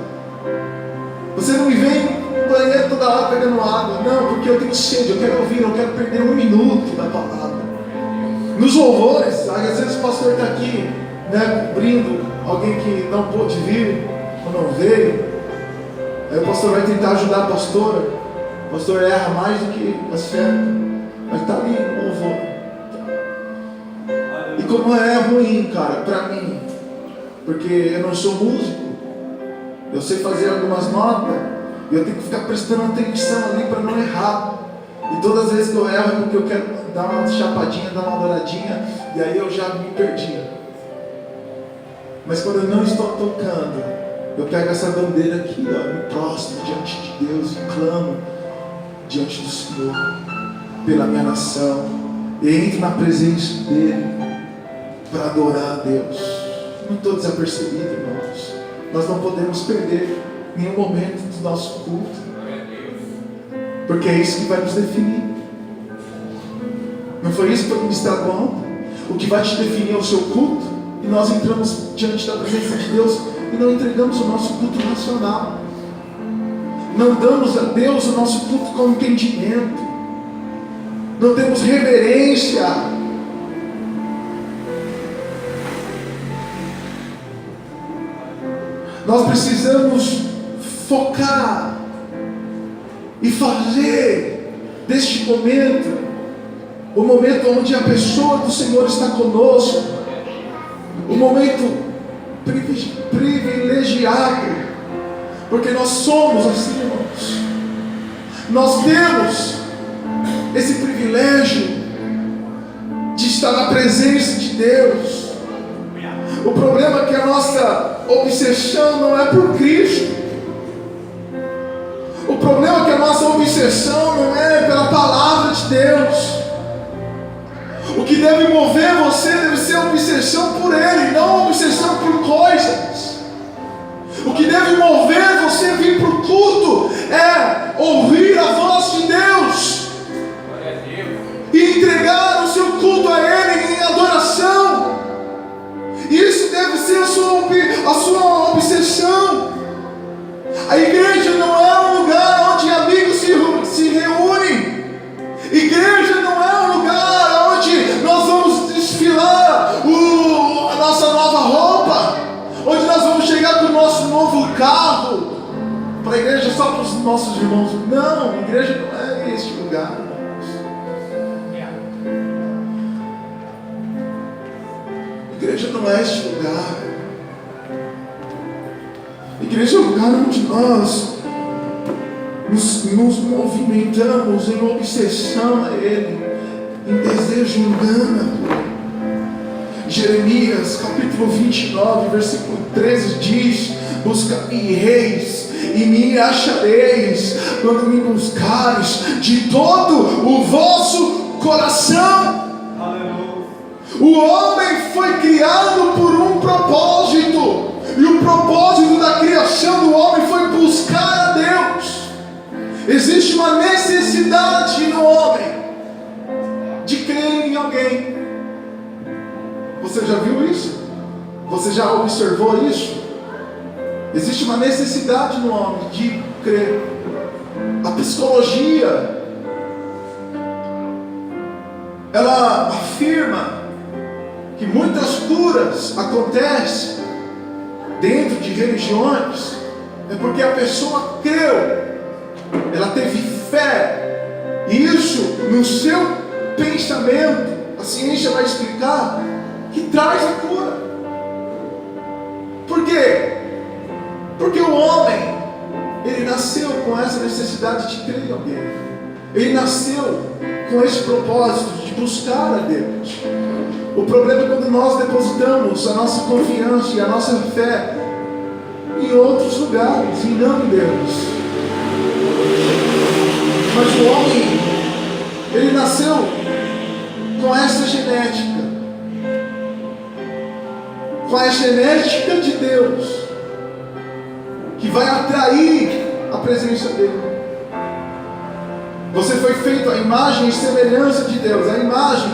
B: você não me vem no banheiro toda hora pegando água. Não, porque eu tenho sede, eu quero ouvir, eu quero perder 1 minuto da palavra. Nos louvores, às vezes o pastor está aqui, né, cobrindo alguém que não pôde vir, ou não veio. Aí o pastor vai tentar ajudar a pastora. O pastor erra mais do que acerta, mas está ali no louvor. E como é ruim, cara, para mim, porque eu não sou músico, eu sei fazer algumas notas, e eu tenho que ficar prestando atenção ali para não errar. E todas as vezes que eu erro é porque eu quero dar uma chapadinha, dar uma douradinha, e aí eu já me perdi. Mas quando eu não estou tocando, eu pego essa bandeira aqui, ó, me prostro diante de Deus e clamo diante do Senhor pela minha nação, e entro na presença dEle para adorar a Deus. Não estou desapercebido, irmãos. Nós não podemos perder nenhum momento do nosso culto, porque é isso que vai nos definir. Não foi isso que foi ministrado ontem? O que vai te definir é o seu culto. E nós entramos diante da presença de Deus e não entregamos o nosso culto racional. Não damos a Deus o nosso culto com entendimento. Não temos reverência. Nós precisamos focar e fazer deste momento o momento onde a pessoa do Senhor está conosco, o momento privilegiado, porque nós somos assim, irmãos. Nós temos esse privilégio de estar na presença de Deus. O problema é que a nossa obsessão não é por Cristo. O problema é que a nossa obsessão não é pela palavra Deus. O que deve mover você deve ser a obsessão por Ele, não a obsessão por coisas. O que deve mover você vir para o culto é ouvir a voz de Deus e entregar o seu culto a Ele em adoração. Isso deve ser a sua obsessão. A igreja não é um lugar onde amigos se reúnem. Igreja não é um lugar onde nós vamos desfilar a nossa nova roupa, onde nós vamos chegar com o nosso novo carro para a igreja só para os nossos irmãos. Não, igreja não é este lugar. Igreja não é este lugar. Igreja é um lugar onde nós nos movimentamos em obsessão a Ele, em desejo engana. Jeremias capítulo 29, versículo 13 diz: buscai-me reis e me achareis, quando me buscares de todo o vosso coração. O homem foi criado por um propósito, e o propósito da criação do homem foi buscar a Deus. Existe uma necessidade no homem de crer em alguém. Você já viu isso? Você já observou isso? Existe uma necessidade no homem de crer. A psicologia, ela afirma que muitas curas acontecem dentro de religiões é porque a pessoa creu, ela teve fé, e isso no seu pensamento, a ciência vai explicar, que traz a cura. Por quê? Porque o homem, ele nasceu com essa necessidade de crer em alguém, ele nasceu com esse propósito de buscar a Deus. O problema é quando nós depositamos a nossa confiança e a nossa fé em outros lugares, e não em Deus. Mas o homem, ele nasceu com essa genética, com a genética de Deus, que vai atrair a presença dele. Você foi feito à imagem e semelhança de Deus. A imagem,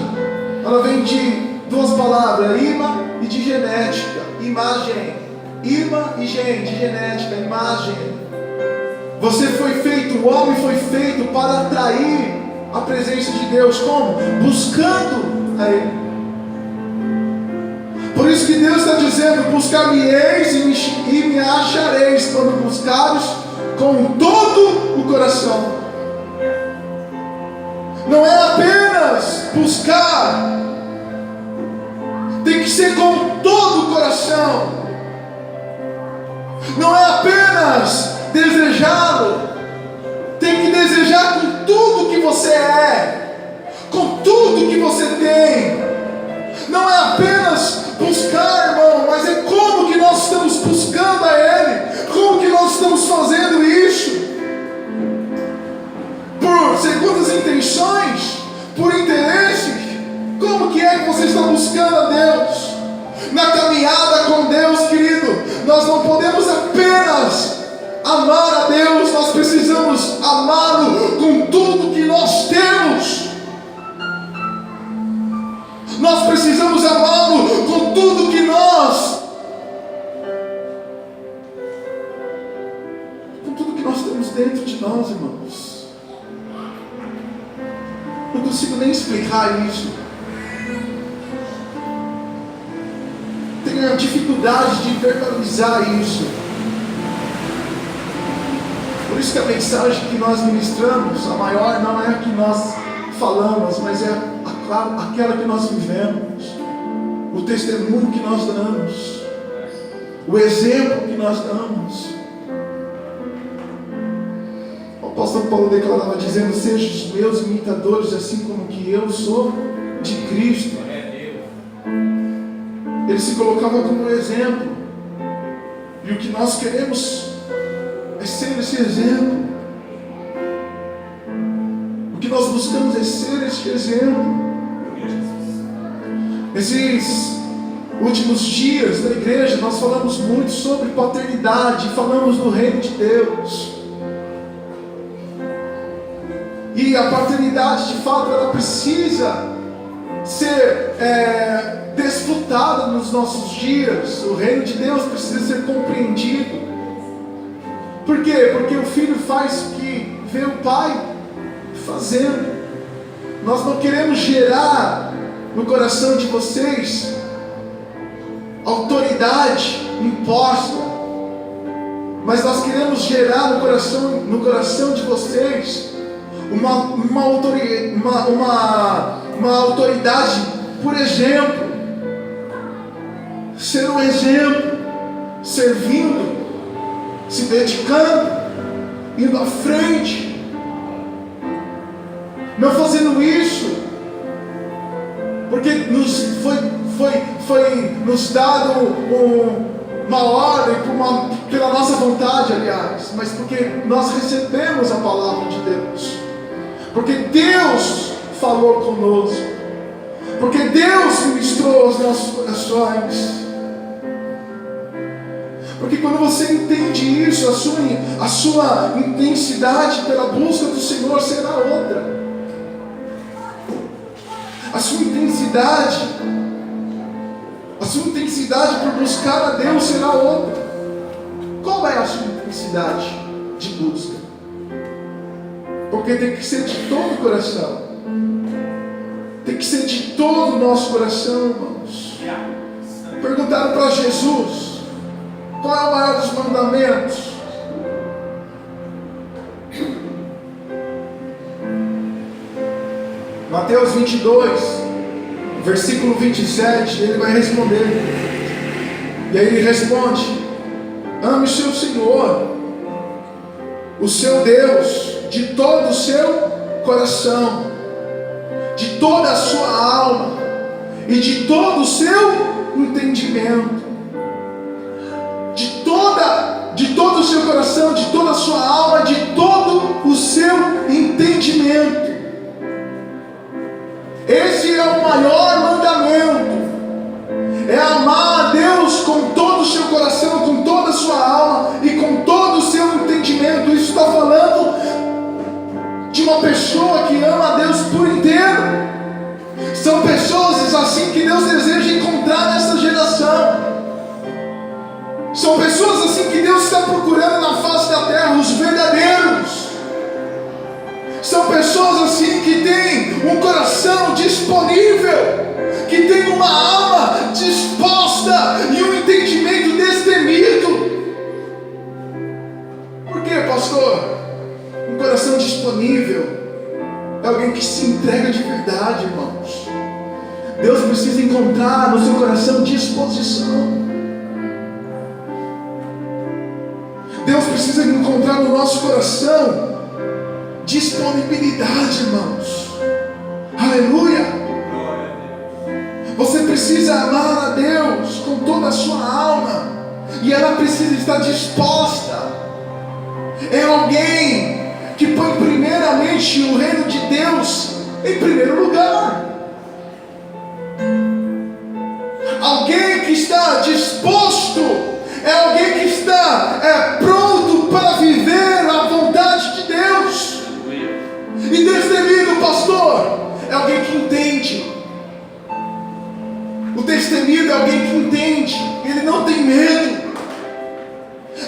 B: ela vem de duas palavras, ima e de genética. Imagem, ima e de genética, imagem. Você foi feito, o homem foi feito para atrair a presença de Deus. Como? Buscando a Ele. Por isso que Deus está dizendo: buscar-me-eis e me achareis, quando buscares com todo o coração. Não é apenas buscar, tem que ser com todo o coração. Não é apenas desejá-lo, tem que desejar com tudo que você é, com tudo que você tem. Não é apenas buscar, irmão, mas é como que nós estamos buscando a Ele, como que nós estamos fazendo isso. Por segundas intenções, por interesses. Como que é que você está buscando a Deus? Na caminhada com Deus, querido, nós não podemos apenas amar a Deus, nós precisamos amá-lo com tudo que nós temos. Nós precisamos amá-lo com tudo que nós temos dentro de nós, irmãos. Não consigo nem explicar isso. Tenho a dificuldade de verbalizar isso. Por isso que a mensagem que nós ministramos, a maior não é a que nós falamos, mas é aquela que nós vivemos, o testemunho que nós damos, o exemplo que nós damos. O apóstolo Paulo declarava dizendo: sejam os meus imitadores, assim como que eu sou de Cristo. Ele se colocava como exemplo, e o que nós queremos é ser esse exemplo. O que nós buscamos é ser este exemplo. Nesses últimos dias da igreja, nós falamos muito sobre paternidade, falamos do reino de Deus. E a paternidade, de fato, ela precisa ser desfrutada nos nossos dias. O reino de Deus precisa ser compreendido. Por quê? Porque o filho faz o que vê o pai fazendo. Nós não queremos gerar no coração de vocês autoridade imposta, mas nós queremos gerar no coração de vocês uma autoridade, por exemplo, ser um exemplo, servindo, se dedicando, indo à frente, não fazendo isso porque nos foi nos dado uma ordem pela nossa vontade, aliás, mas porque nós recebemos a palavra de Deus, porque Deus falou conosco, porque Deus ministrou aos nossos corações. Porque quando você entende isso, a sua intensidade pela busca do Senhor será outra. A sua intensidade por buscar a Deus será outra. Qual é a sua intensidade de busca? Porque tem que ser de todo o coração. Tem que ser de todo o nosso coração, irmãos. Perguntaram para Jesus: qual é o maior dos mandamentos? Mateus 22, versículo 27, ele vai responder. E aí ele responde: ame o seu Senhor, o seu Deus, de todo o seu coração, de toda a sua alma e de todo o seu entendimento. De todo o seu coração, de toda a sua alma, de todo o seu entendimento. Esse é o maior mandamento. É amar a Deus com todo o seu coração, com toda a sua alma e com todo o seu entendimento. Isso está falando de uma pessoa que ama a Deus por inteiro. São pessoas assim que Deus deseja encontrar nessa geração. São pessoas assim que Deus está procurando na face da terra, os verdadeiros. São pessoas assim que têm um coração disponível, que têm uma alma disposta e um entendimento destemido. Por quê, pastor? Um coração disponível é alguém que se entrega de verdade, irmãos. Deus precisa encontrar no seu coração disposição. Deus precisa encontrar no nosso coração disponibilidade, irmãos. Aleluia. Você precisa amar a Deus com toda a sua alma, e ela precisa estar disposta. É alguém que põe primeiramente o reino de Deus em primeiro lugar. Alguém que está disposto é alguém que está pronto para viver a vontade de Deus. E destemido, pastor, é alguém que entende. O destemido é alguém que entende. Ele não tem medo.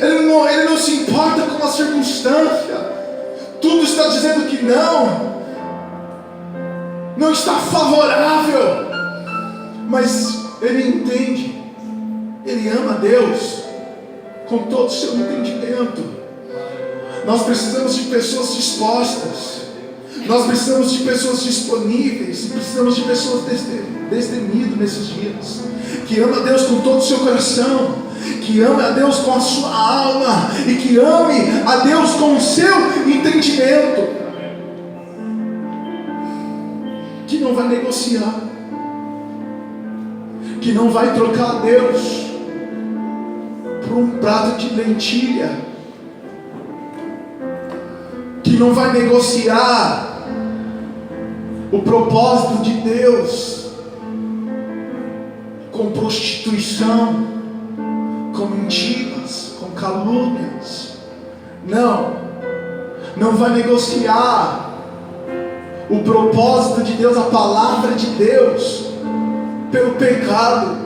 B: Ele não se importa com a circunstância. Tudo está dizendo que não está favorável, mas ele entende. Ele ama a Deus com todo o seu entendimento. Nós precisamos de pessoas dispostas. Nós precisamos de pessoas disponíveis. E precisamos de pessoas destemidas nesses dias, que ama a Deus com todo o seu coração, que ame a Deus com a sua alma e que ame a Deus com o seu entendimento, que não vai negociar, que não vai trocar a Deus por um prato de lentilha, que não vai negociar o propósito de Deus com prostituição, com mentiras, com calúnias. Não vai negociar o propósito de Deus, a palavra de Deus, pelo pecado,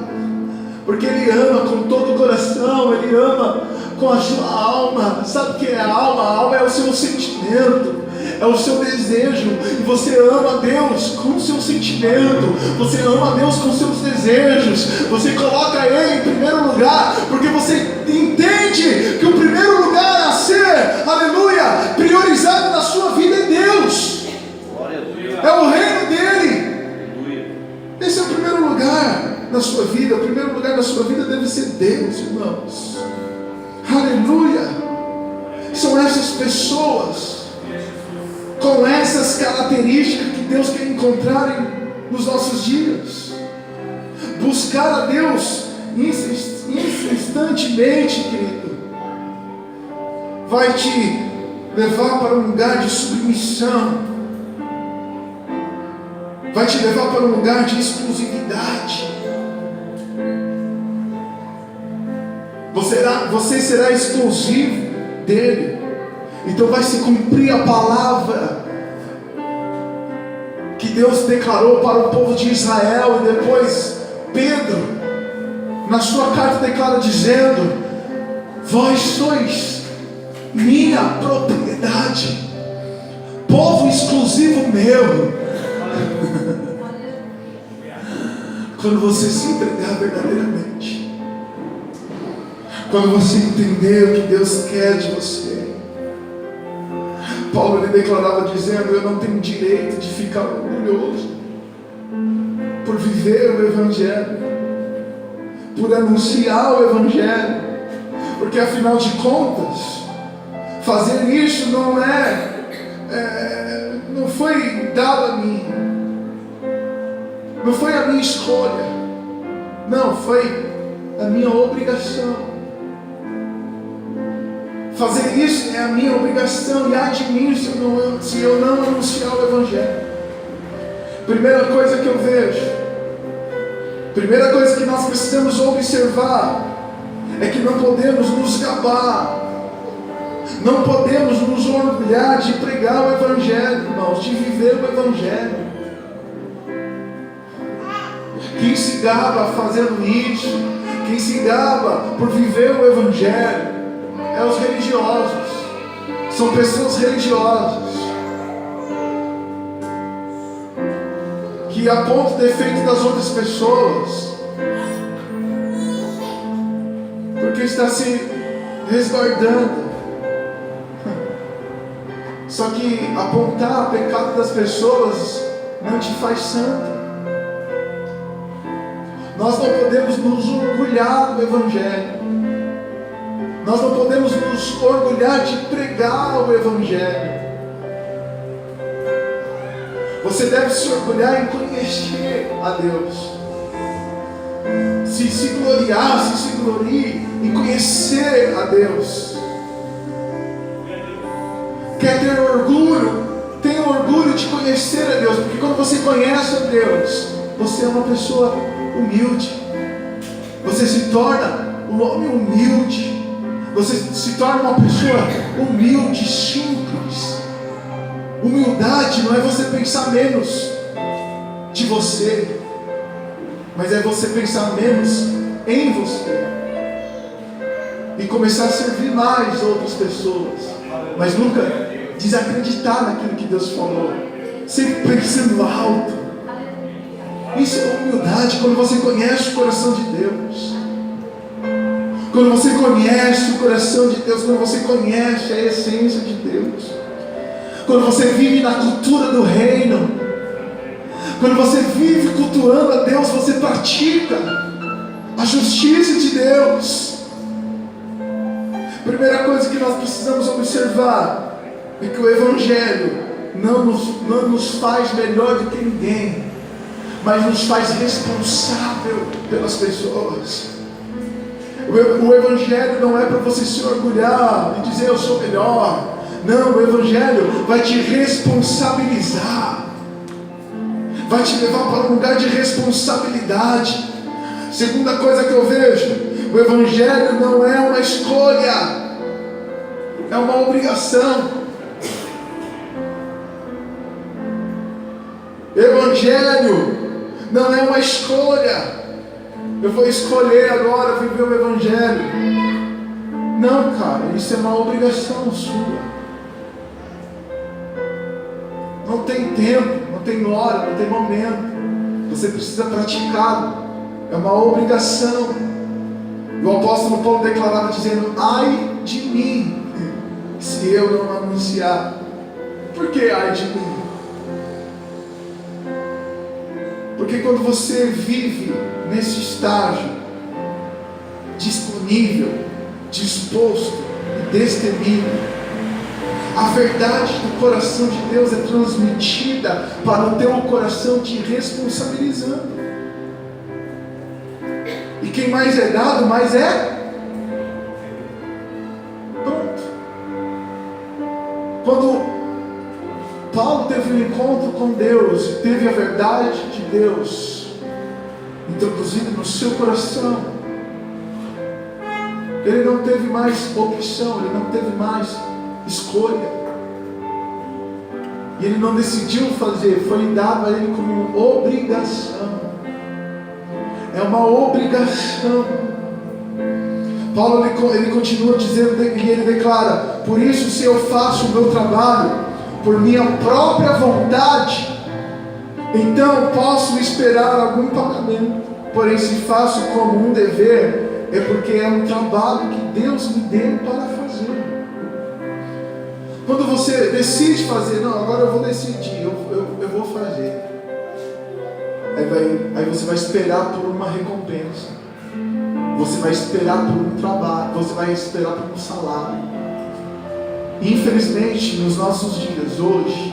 B: porque Ele ama com todo o coração, Ele ama com a sua alma. Sabe o que é a alma? A alma é o seu sentimento, é o seu desejo, e você ama a Deus com o seu sentimento, você ama a Deus com os seus desejos, você coloca Ele em primeiro lugar, porque você entende que o primeiro lugar a ser, aleluia, priorizado na sua vida é Deus, é o reino dEle. Esse é o primeiro lugar na sua vida. O primeiro lugar na sua vida deve ser Deus, irmãos. Aleluia. São essas pessoas com essas características que Deus quer encontrar nos nossos dias. Buscar a Deus instantaneamente, querido, vai te levar para um lugar de submissão, vai te levar para um lugar de exclusividade. Você será exclusivo dele. Então vai se cumprir a palavra que Deus declarou para o povo de Israel. E depois Pedro, na sua carta, declara dizendo: vós sois minha propriedade, povo exclusivo meu. Quando você se entregar verdadeiramente, quando você entender o que Deus quer de você. Paulo, ele declarava dizendo: eu não tenho direito de ficar orgulhoso por viver o Evangelho, por anunciar o Evangelho, porque afinal de contas, fazer isso não foi dado a mim, não foi a minha escolha, não, foi a minha obrigação. Fazer isso é a minha obrigação, e há de mim se eu não anunciar o Evangelho. Primeira coisa que eu vejo, primeira coisa que nós precisamos observar, é que não podemos nos gabar, não podemos nos orgulhar de pregar o Evangelho, irmãos, de viver o Evangelho. Quem se gaba fazendo isso, quem se gaba por viver o Evangelho, é os religiosos, são pessoas religiosas, que apontam o defeito das outras pessoas, porque está se resguardando. Só que apontar o pecado das pessoas não te faz santo. Nós não podemos nos orgulhar do Evangelho. Nós não podemos nos orgulhar de pregar o Evangelho. Você deve se orgulhar em conhecer a Deus. Se glorie em conhecer a Deus. Quer ter orgulho? Tenha orgulho de conhecer a Deus, porque quando você conhece a Deus, você é uma pessoa humilde. Você se torna um homem humilde. Você se torna uma pessoa humilde, simples. Humildade não é você pensar menos de você, mas é você pensar menos em você e começar a servir mais outras pessoas, mas nunca desacreditar naquilo que Deus falou, sempre pensando alto. Isso é humildade. Quando você conhece o coração de Deus, quando você conhece o coração de Deus, quando você conhece a essência de Deus, quando você vive na cultura do reino, quando você vive cultuando a Deus, você pratica a justiça de Deus. Primeira coisa que nós precisamos observar é que o Evangelho não nos faz melhor do que ninguém, mas nos faz responsável pelas pessoas. O Evangelho não é para você se orgulhar e dizer eu sou melhor. Não, o Evangelho vai te responsabilizar. vai te levar para um lugar de responsabilidade. Segunda coisa que eu vejo, o Evangelho não é uma escolha, é uma obrigação. Evangelho não é uma escolha. Eu vou escolher agora viver o Evangelho. Não, cara, isso é uma obrigação sua. Não tem tempo, não tem hora, não tem momento. Você precisa praticá-lo. É uma obrigação. O apóstolo Paulo declarava dizendo: ai de mim, se eu não anunciar. Por que ai de mim? Porque quando você vive nesse estágio, disponível, disposto e destemido, a verdade do coração de Deus é transmitida para o teu coração, te responsabilizando. E quem mais é dado, mais é pronto. Quando Paulo teve um encontro com Deus, teve a verdade de Deus introduzida no seu coração, ele não teve mais opção, ele não teve mais escolha, e ele não decidiu fazer, foi dado a ele como obrigação. É uma obrigação. Paulo ele continua dizendo, e ele declara: por isso, se eu faço o meu trabalho por minha própria vontade, então posso esperar algum pagamento. Porém, se faço como um dever, é porque é um trabalho que Deus me deu para fazer. Quando você decide fazer, não, agora eu vou decidir, eu vou fazer. Aí você vai esperar por uma recompensa. Você vai esperar por um trabalho. Você vai esperar por um salário. Infelizmente, nos nossos dias, hoje,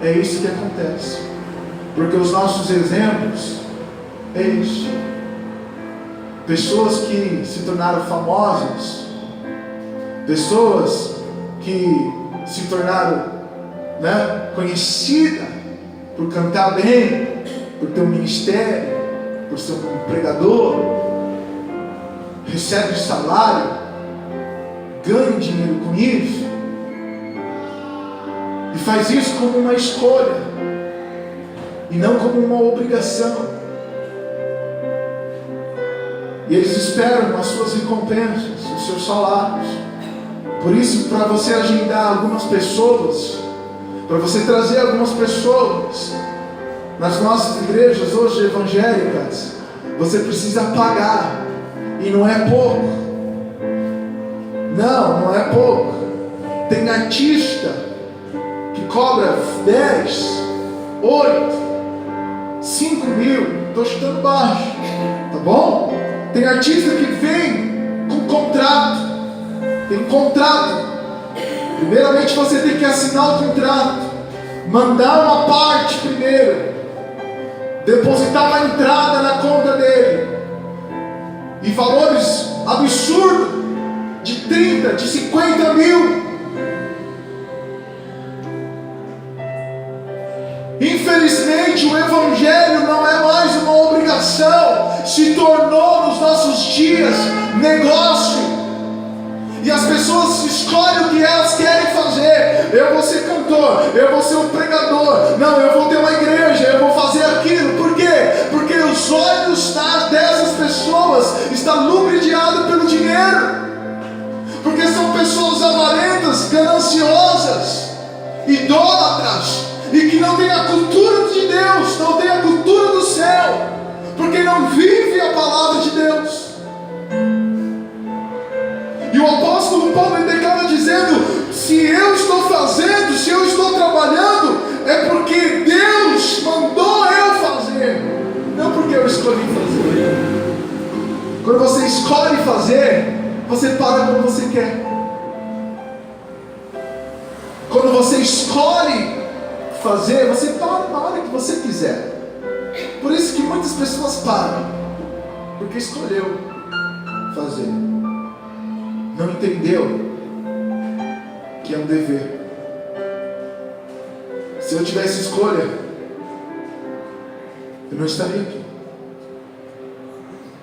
B: é isso que acontece. Porque os nossos exemplos é isso. Pessoas que se tornaram famosas, pessoas que se tornaram, conhecidas por cantar bem, por ter um ministério, por ser um pregador, recebe salário, ganha dinheiro com isso, e faz isso como uma escolha, e não como uma obrigação. E eles esperam as suas recompensas, os seus salários. Por isso, para você agendar algumas pessoas, para você trazer algumas pessoas nas nossas igrejas hoje evangélicas, você precisa pagar, e não é pouco. Não é pouco. Tem artista que cobra 10, 8, 5 mil, estou chutando baixo, tá bom? Tem artista que vem com contrato. Tem contrato. Primeiramente você tem que assinar o contrato, mandar uma parte primeiro, depositar uma entrada na conta dele, e valores absurdos, de 30, de 50 mil. Infelizmente, o Evangelho não é mais uma obrigação, se tornou nos nossos dias negócio. E as pessoas escolhem o que elas querem fazer. Eu vou ser cantor, eu vou ser um pregador, não, eu vou ter uma igreja, eu vou fazer aquilo. Por quê? Porque os olhos dessas pessoas estão lubrificados pelo dinheiro. Porque são pessoas avarentas, gananciosas, idólatras, e que não têm a cultura de Deus, não têm a cultura do céu, porque não vivem a palavra de Deus. E o apóstolo Paulo declara dizendo: se eu estou fazendo, se eu estou trabalhando, é porque Deus mandou eu fazer, não porque eu escolhi fazer. Quando você escolhe fazer, você para quando você quer. Quando você escolhe fazer, você para na hora que você quiser. Por isso que muitas pessoas param, porque escolheu fazer, não entendeu que é um dever. Se eu tivesse escolha, eu não estaria aqui.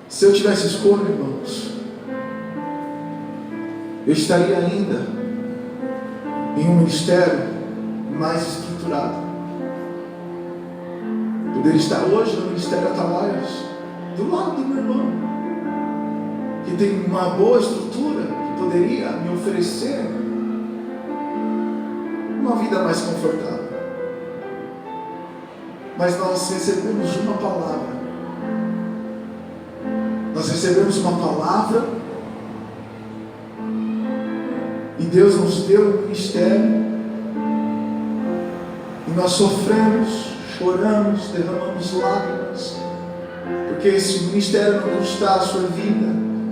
B: Se eu tivesse escolha, irmãos, eu estaria ainda em um ministério mais estruturado. Poderia estar hoje no Ministério Atalaias, do lado do meu irmão, que tem uma boa estrutura, que poderia me oferecer uma vida mais confortável. Mas nós recebemos uma palavra. Nós recebemos uma palavra e Deus nos deu um ministério e nós sofremos, choramos, derramamos lágrimas, porque esse ministério não custar a sua vida,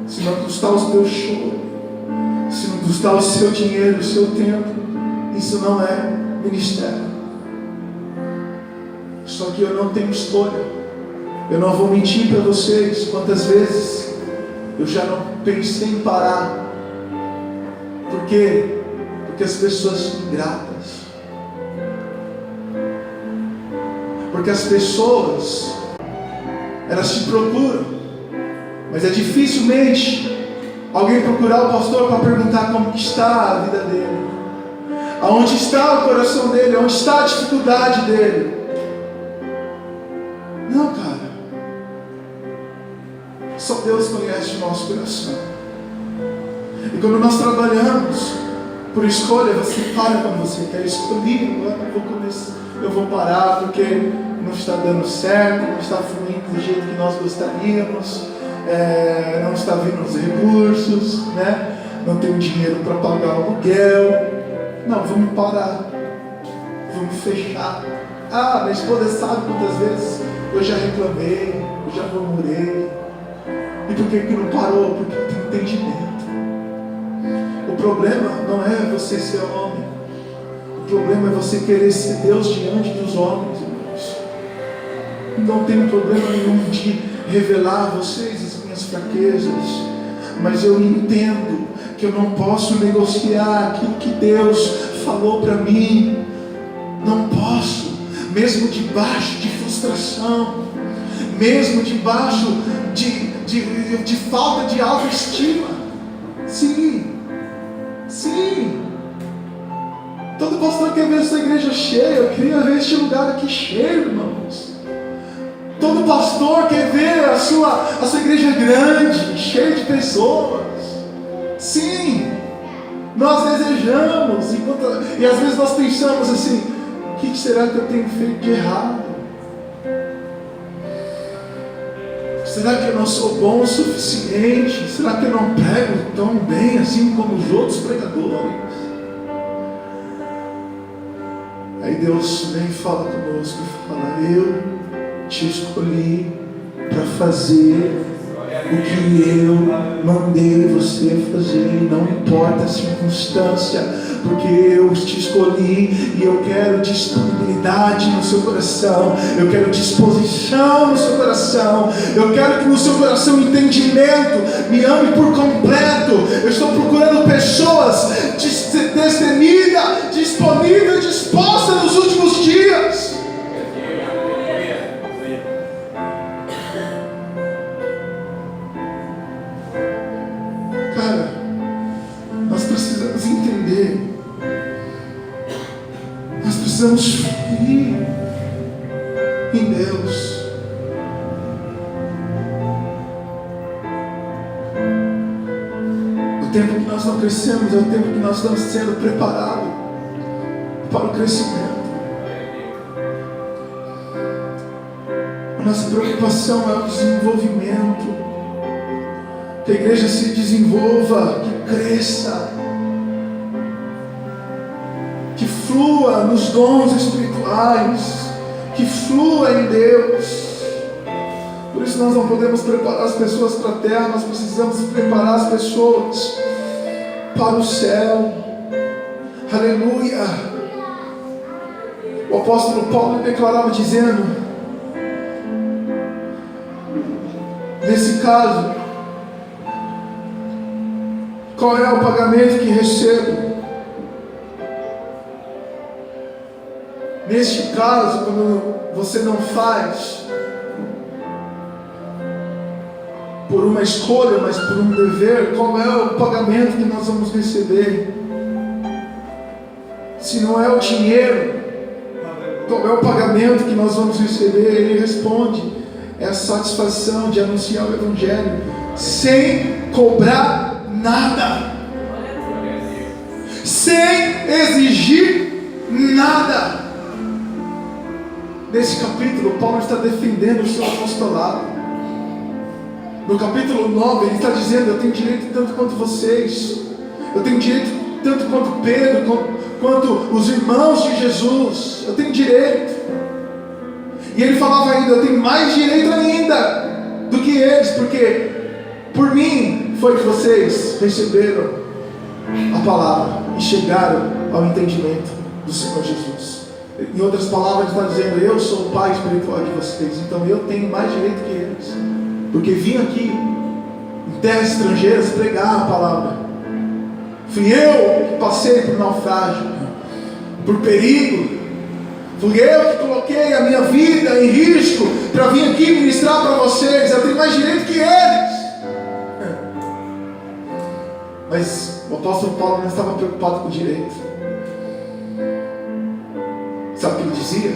B: se não custar o teu choro, se não custar o seu dinheiro, o seu tempo, isso não é ministério. Só que eu não tenho escolha. Eu não vou mentir para vocês quantas vezes eu já não pensei em parar. Por quê? Porque as pessoas são ingratas. Porque as pessoas, elas te procuram, mas é dificilmente alguém procurar o pastor para perguntar como está a vida dele, aonde está o coração dele, aonde está a dificuldade dele. Não, cara. Só Deus conhece o nosso coração. E quando nós trabalhamos por escolha, você para quando você quer. Escolher, agora eu vou parar porque não está dando certo, não está fluindo do jeito que nós gostaríamos, não está vindo os recursos, né? Não tenho dinheiro para pagar o aluguel. Não, vamos parar, vamos fechar. Ah, minha esposa sabe quantas vezes eu já reclamei, eu já murmurei. E por que não parou? Porque tem entendimento. O problema não é você ser homem. O problema é você querer ser Deus diante dos homens, irmãos. Não tenho problema nenhum de revelar a vocês as minhas fraquezas, mas eu entendo que eu não posso negociar aquilo que Deus falou para mim. Não posso, mesmo debaixo de frustração, mesmo debaixo de falta de autoestima. Sim. Todo pastor quer ver essa igreja cheia. Eu queria ver este lugar aqui cheio, irmãos. Todo pastor quer ver a sua igreja grande, cheia de pessoas. Sim, nós desejamos. E às vezes nós pensamos assim: o que será que eu tenho feito de errado? Será que eu não sou bom o suficiente? Será que eu não prego tão bem assim como os outros pregadores? Aí Deus vem e fala conosco e fala: eu te escolhi para fazer o que eu mandei você fazer, não importa a circunstância, porque eu te escolhi e eu quero disponibilidade no seu coração, eu quero disposição no seu coração, eu quero que no seu coração entendimento me ame por completo. Eu estou procurando pessoas destemidas, disponíveis, dispostas nos últimos dias. Cara, nós precisamos entender, nós precisamos fluir em Deus. O tempo que nós não crescemos é o tempo que nós estamos sendo preparados para o crescimento. A nossa preocupação é o desenvolvimento. Que a igreja se desenvolva, que cresça, que flua nos dons espirituais, que flua em Deus. Por isso nós não podemos preparar as pessoas para a terra, nós precisamos preparar as pessoas para o céu. Aleluia! O apóstolo Paulo declarava dizendo: nesse caso, qual é o pagamento que recebo? Neste caso, quando você não faz por uma escolha, mas por um dever. Qual é o pagamento que nós vamos receber? Se não é o dinheiro, qual é o pagamento que nós vamos receber? Ele responde: é a satisfação de anunciar o Evangelho sem cobrar nada, sem exigir nada. Nesse capítulo, Paulo está defendendo o seu apostolado. No capítulo 9, ele está dizendo: eu tenho direito tanto quanto vocês, eu tenho direito tanto quanto Pedro, quanto os irmãos de Jesus, eu tenho direito. E ele falava ainda: eu tenho mais direito ainda do que eles, porque por mim foi que vocês receberam a palavra e chegaram ao entendimento do Senhor Jesus. Em outras palavras, ele está dizendo: eu sou o pai espiritual de vocês, então eu tenho mais direito que eles, porque vim aqui em terras estrangeiras pregar a palavra. Fui eu que passei por naufrágio, por perigo. Fui eu que coloquei a minha vida em risco para vir aqui ministrar para vocês. Eu tenho mais direito que eles. Mas o apóstolo Paulo não estava preocupado com o direito. Sabe o que ele dizia?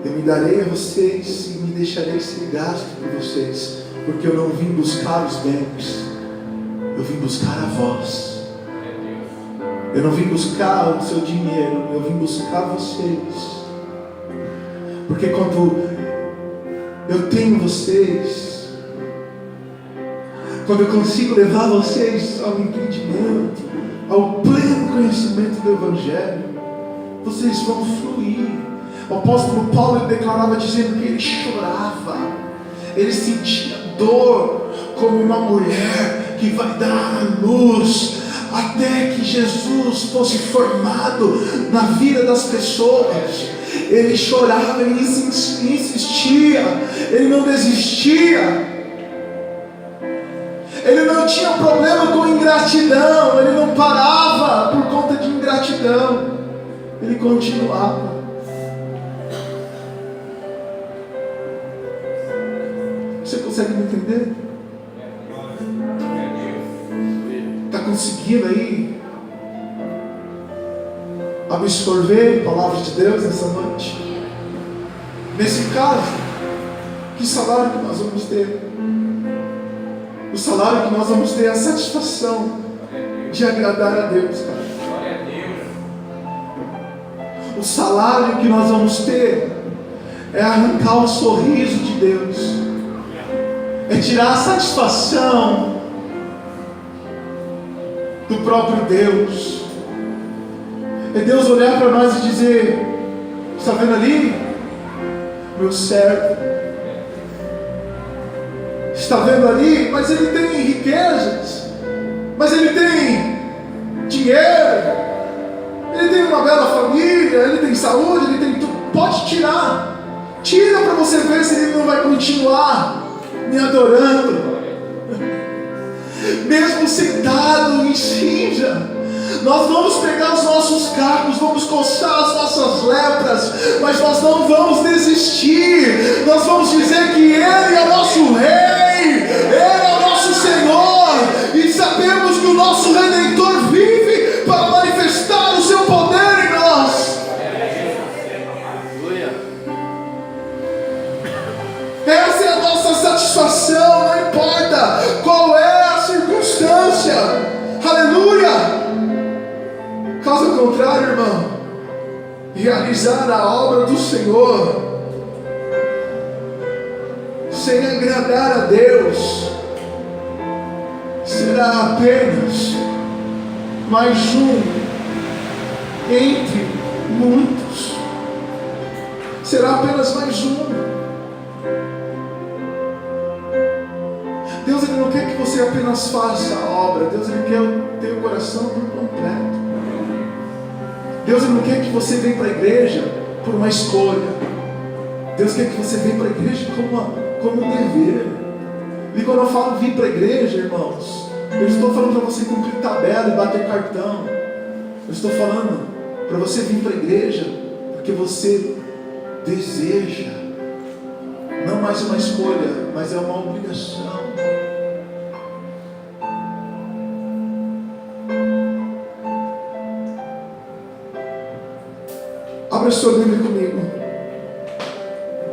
B: Eu me darei a vocês e me deixarei ser gasto por vocês, porque eu não vim buscar os bens, eu vim buscar a vós. Eu não vim buscar o seu dinheiro, eu vim buscar vocês. Porque quando eu tenho vocês, quando eu consigo levar vocês ao entendimento, ao pleno conhecimento do Evangelho, vocês vão fluir. O apóstolo Paulo, ele declarava dizendo que ele chorava, ele sentia dor como uma mulher que vai dar à luz, até que Jesus fosse formado na vida das pessoas. Ele chorava, ele insistia, ele não desistia. Ele não tinha problema com ingratidão, ele não parava por conta de ingratidão, ele continuava. Você consegue me entender? Está conseguindo aí absorver a palavra de Deus nessa noite? Nesse caso, que salário que nós vamos ter? O salário que nós vamos ter é a satisfação de agradar a Deus, cara. O salário que nós vamos ter é arrancar o sorriso de Deus, é tirar a satisfação do próprio Deus. É Deus olhar para nós e dizer: está vendo ali? Meu servo. Está vendo ali? Mas ele tem riquezas, mas ele tem dinheiro, ele tem uma bela família, ele tem saúde, ele tem tudo. Pode tirar. Tira para você ver se ele não vai continuar me adorando. Mesmo sentado em cinza, nós vamos pegar os nossos cacos, vamos coçar as nossas lepras, mas nós não vamos desistir. Nós vamos dizer que Ele é o nosso Rei, Ele é o nosso Senhor, e sabemos que o nosso Redentor vive para manifestar o seu poder em nós. Essa é a nossa satisfação, não importa qual é a circunstância. Aleluia! Caso contrário, irmão, realizar a obra do Senhor sem agradar a Deus será apenas mais um entre muitos. Será apenas mais um. Deus, Ele não quer que você apenas faça a obra. Deus, Ele quer o teu coração por completo. Deus, Ele não quer que você venha para a igreja por uma escolha. Deus quer que você venha para a igreja como um dever. E quando eu falo vir para a igreja, irmãos, eu estou falando para você cumprir tabela e bater cartão. Eu estou falando para você vir para a igreja porque você deseja não mais uma escolha, mas é uma obrigação. Abra sua Bíblia comigo.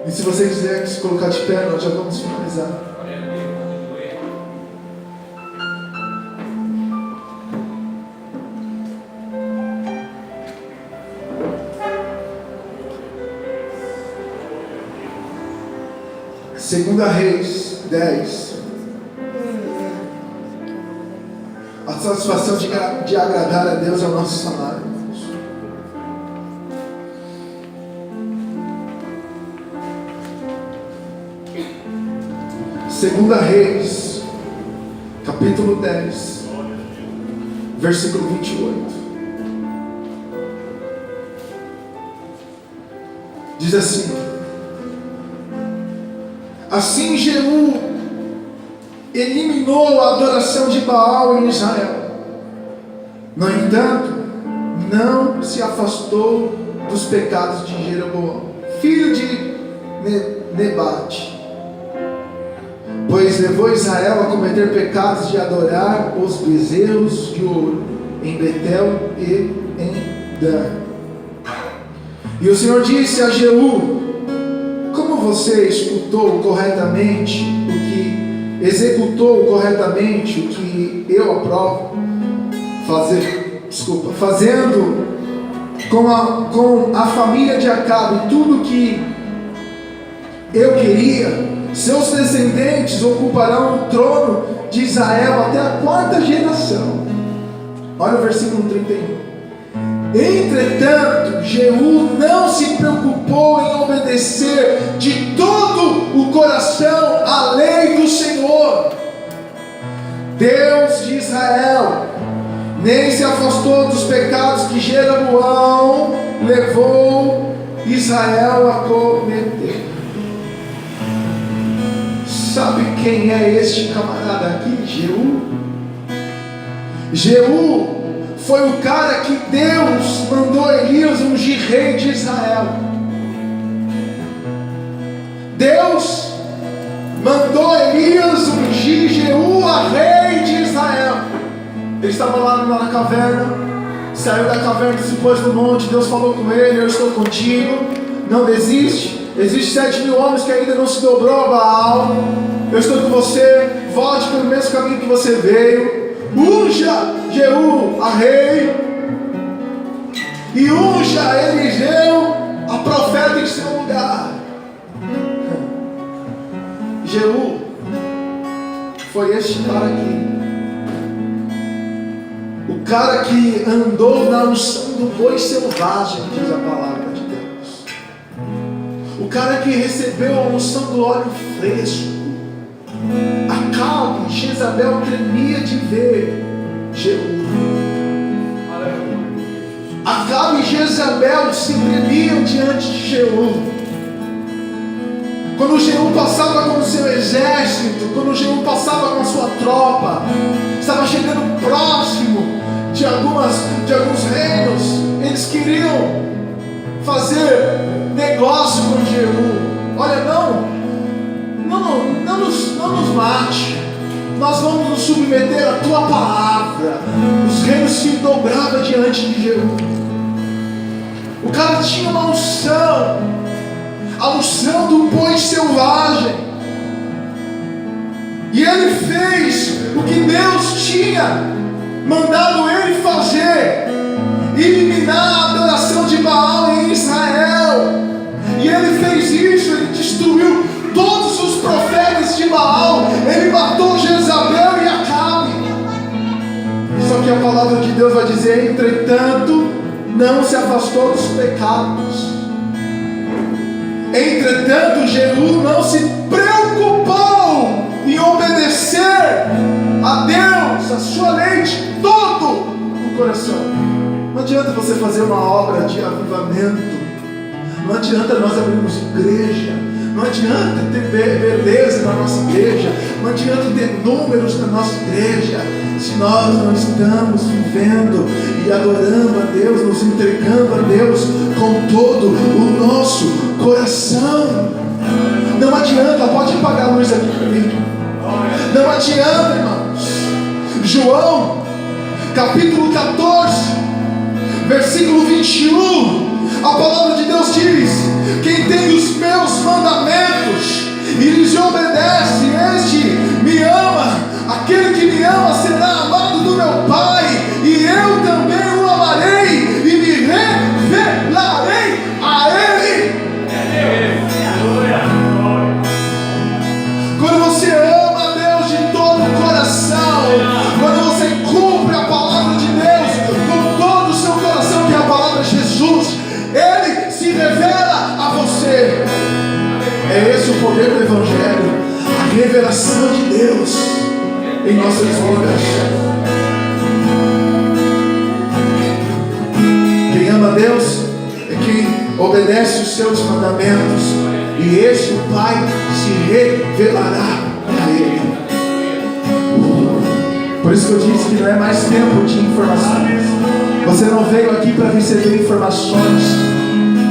B: E se você quiser se colocar de pé, nós já vamos finalizar. Segunda Reis 10. A satisfação de agradar a Deus é o nosso salário. Segunda Reis, capítulo 10, versículo 28. Diz assim: assim Jeú eliminou a adoração de Baal em Israel. No entanto, não se afastou dos pecados de Jeroboão, filho de Nebate, pois levou Israel a cometer pecados de adorar os bezerros de ouro em Betel e em Dan. E o Senhor disse a Jeú: como você executou corretamente o que eu aprovo, fazendo com a família de Acabe tudo o que eu queria, seus descendentes ocuparão o trono de Israel até a 4ª geração. Olha o versículo 31. Entretanto, Jeú não se preocupou em obedecer de todo o coração à lei do Senhor, Deus de Israel, nem se afastou dos pecados que Jeroboão levou Israel a cometer. Sabe quem é este camarada aqui? Jeú foi o cara que Deus mandou Elias ungir rei de Israel. Deus mandou Elias ungir Jeú a rei de Israel. Ele estava lá na caverna, saiu da caverna, se pôs no monte. Deus falou com ele: eu estou contigo, não desiste. Existem 7.000 homens que ainda não se dobrou a Baal. Eu estou com você, volte pelo mesmo caminho que você veio. Unja Jeú a rei, e unja Eliseu a profeta em seu lugar. Jeú foi este cara aqui, o cara que andou na unção do boi selvagem, diz a palavra de Deus, o cara que recebeu a unção do óleo fresco. Acabe, Jezabel tremia de ver Jeú. Acabe e Jezabel se tremiam diante de Jeú. Quando Jeú passava com o seu exército, quando Jeú passava com a sua tropa, estava chegando próximo de alguns reinos, eles queriam fazer negócio com Jeú. Olha, não nos mate, nós vamos nos submeter à tua palavra. Os reinos se dobravam diante de Jeú. O cara tinha uma unção, a unção do boi selvagem, e ele fez o que Deus tinha mandado ele fazer: eliminar a adoração de Baal em Israel. E ele fez isso, ele destruiu todos os profetas de Baal, ele matou Jezabel e Acabe. Só que a palavra de Deus vai dizer: entretanto, não se afastou dos pecados. Entretanto, Jeú não se preocupou em obedecer a Deus, a sua lei, de todo o coração. Não adianta você fazer uma obra de avivamento, não adianta nós abrirmos igreja, não adianta ter beleza na nossa igreja, não adianta ter números na nossa igreja, se nós não estamos vivendo e adorando a Deus, nos entregando a Deus com todo o nosso coração. Não adianta, pode apagar a luz aqui para mim. Não adianta, irmãos. João, capítulo 14, versículo 21. A palavra de Deus diz: quem tem os meus mandamentos e lhes obedece, este me ama. Aquele que me ama será amado do meu Pai, e eu também o amarei e me revelarei a Ele. Quando você ama a Deus de todo o coração, quando você cumpre a palavra de Deus com todo o seu coração, que é a palavra de Jesus, Ele se revela a você. É esse o poder do Evangelho, a revelação de Deus em nossas vidas. Quem ama a Deus é quem obedece os seus mandamentos, e este o Pai se revelará a Ele. Por isso que eu disse que não é mais tempo de informações. Você não veio aqui para receber informações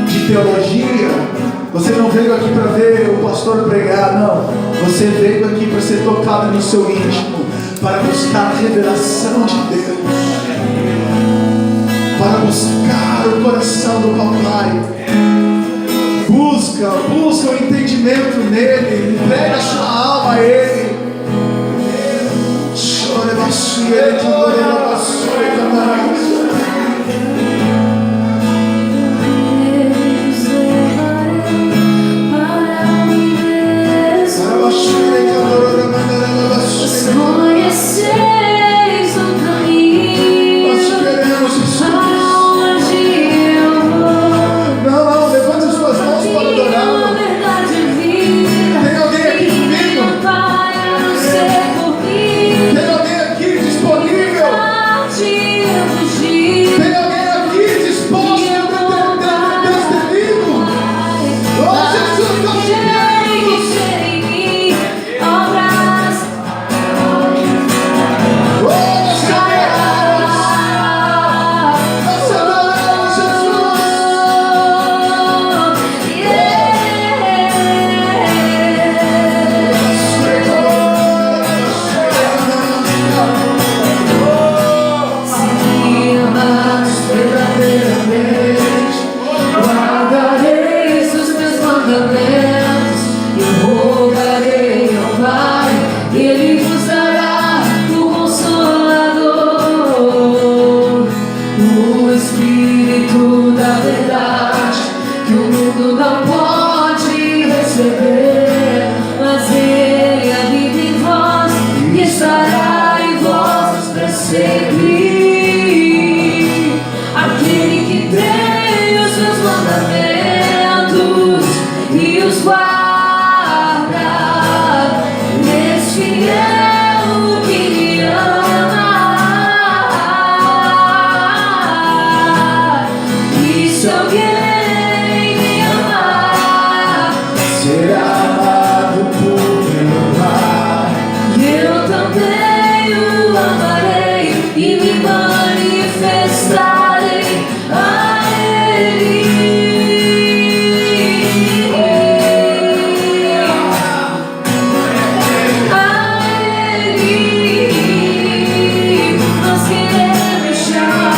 B: de teologia. Você não veio aqui para ver o pastor pregar, não. Você veio aqui para ser tocado no seu íntimo, para buscar a revelação de Deus, para buscar o coração do Papai. Busca o entendimento nele, entrega a sua alma a Ele. Chore baixinho,
C: conheceis o caminho,
B: nós queremos isso.
C: aonde eu vou.
B: Não, levante as suas mãos para adorar.
C: Verdade e vida.
B: Tem alguém aqui comigo?
C: Não vai a não ser por mim.
B: Tem alguém aqui disponível?
C: Tarde eu fugi.
B: Tem alguém aqui disposto a ter destemido? Oh, Jesus, nós te queremos.
C: Em mim, obras.
B: Oh, nós queremos. Nós adoramos, Jesus.
C: Guardareis os meus mandamentos, eu rogarei ao Pai, Ele vos dará o Consolador, o Espírito da verdade, que o mundo não pode receber, mas Ele habita em vós e estará em vós para sempre. Aquele que tem os seus mandamentos e os guarda, este é o que me ama. E se alguém me amar,
B: Será amado por meu Pai.
C: eu também o amarei e me manifestarei a Ele. A Ele nós queremos chamar.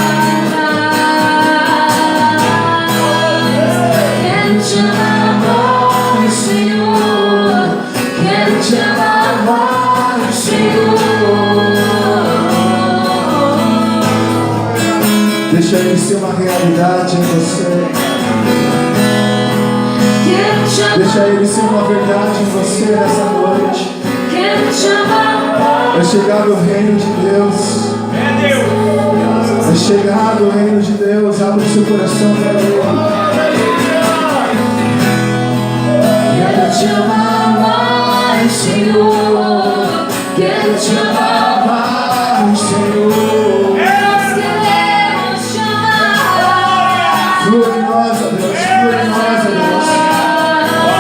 C: Quero te amar, Senhor. Quero te amar, Senhor.
B: Deixa ele ser uma realidade em você.
C: Quero te amar.
B: Deixa ele ser uma verdade em você nessa noite.
C: Quero te amar.
B: É chegado o reino de Deus. É chegado o reino de Deus. Abre o seu coração para Ele.
C: Quero te amar mais, Senhor. Quero te amar
B: Amar o Senhor.
C: Nós queremos te amar.
B: Flua em nós, ó Deus. Flua em nós, ó Deus.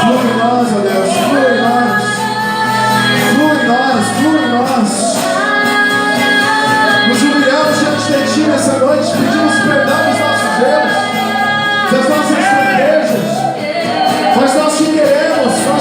B: Flua em nós, ó Deus. Flua em nós. Flua em nós. Flua em nós. Nos humilhamos diante de Ti nessa noite. Pedimos perdão dos nossos erros, das nossas fraquezas. Mas nós te queremos. Nós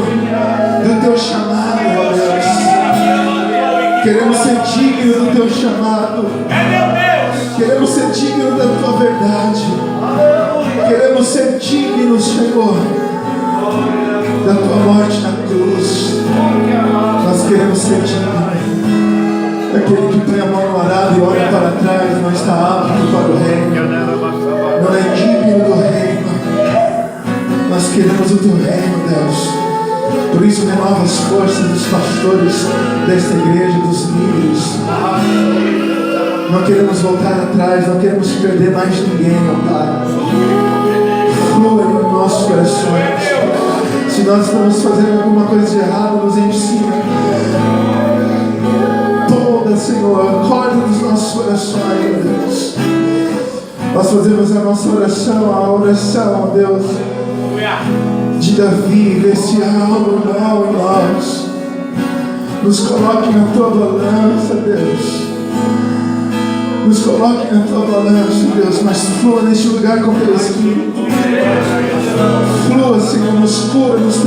B: digno do teu chamado, ó Deus. Queremos ser dignos do teu chamado. Queremos ser dignos da tua verdade. Queremos ser dignos, Senhor, da tua morte na cruz. Nós queremos ser dignos. Aquele que põe a mão no arado e olha para trás não está apto para o reino. Não é digno do reino. Nós queremos o teu reino, Deus. Por isso renova as forças dos pastores desta igreja, dos líderes. Não queremos voltar atrás, não queremos perder mais ninguém, ó Pai. Flua nos nossos corações. Se nós estamos fazendo alguma coisa de errado, nos ensina. Toda, Senhor, acorda dos nossos corações, ó Deus. Nós fazemos a nossa oração, a oração, ó Deus, de Davi, desse algo mal em nós. Nos coloque na tua balança, Deus. Nos coloque na tua balança, Deus, mas flua neste lugar com teu Espírito. Flua, Senhor, nos cura, nos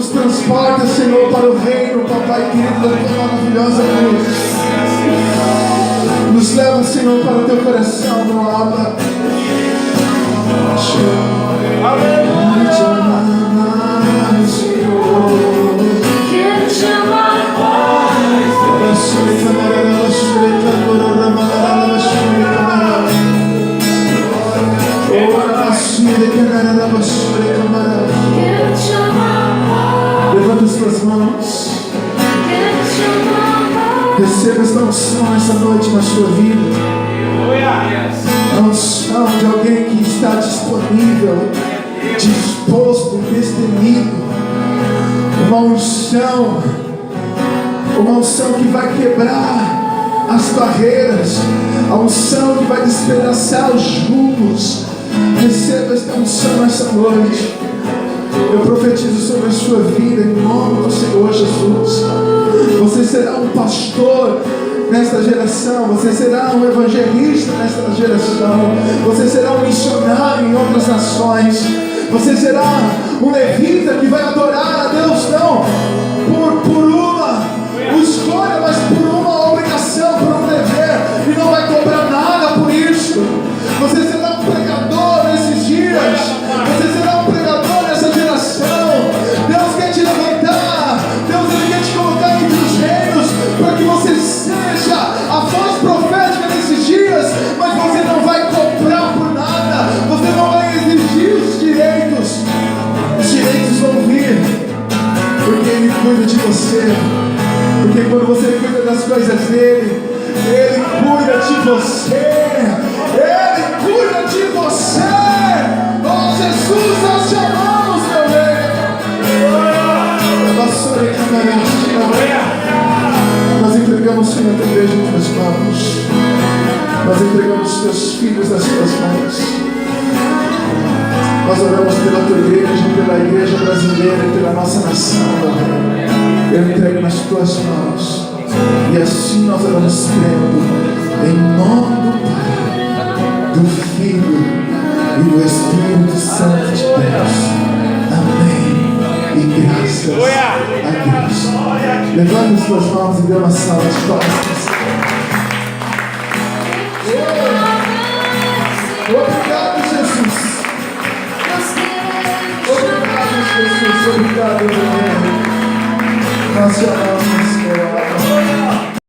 B: transporta, Senhor, para o reino, Papai querido, da tua maravilhosa cruz. Nos leva, Senhor, para o teu coração, meu Abba.
C: Quero te amar mais. Quero te amar mais.
B: Levanta as tuas mãos.
C: Quero te amar mais.
B: Receba esta unção essa noite na sua vida. A unção de alguém que está disponível, disposto, destemido. Uma unção que vai quebrar as barreiras, a unção que vai despedaçar os jugos. Receba esta unção nessa noite. Eu profetizo sobre a sua vida em nome do Senhor Jesus. Você será um pastor nesta geração, você será um evangelista nesta geração, você será um missionário em outras nações, você será um levita que vai adorar a Deus não por uma escolha, mas por uma obrigação, por um dever, e não vai cobrar nada por isso. Você será um pregador nesses dias, você será um pregador nessa geração. Deus quer te levantar, Deus quer te colocar entre os reinos, para que você seja a voz profética nesses dias, mas você não vai cobrar por nada, você não vai exigir os direitos vão vir, porque Ele cuida de você, porque quando você cuida das coisas dEle, Ele cuida de você, Ele cuida de você. Oh Jesus, nós te amamos, meu Rei. Nós entregamos, Senhor, a tua igreja em tuas mãos. Nós entregamos os teus filhos nas tuas mãos. Nós oramos pela tua igreja, pela igreja brasileira e pela nossa nação, meu Rei. Eu entrego nas tuas mãos. E assim nós oramos crendo em nome do Pai, do Filho e do Espírito Santo de Deus. Amém. E graças a Deus. Levante as tuas mãos e dê uma salva de palmas.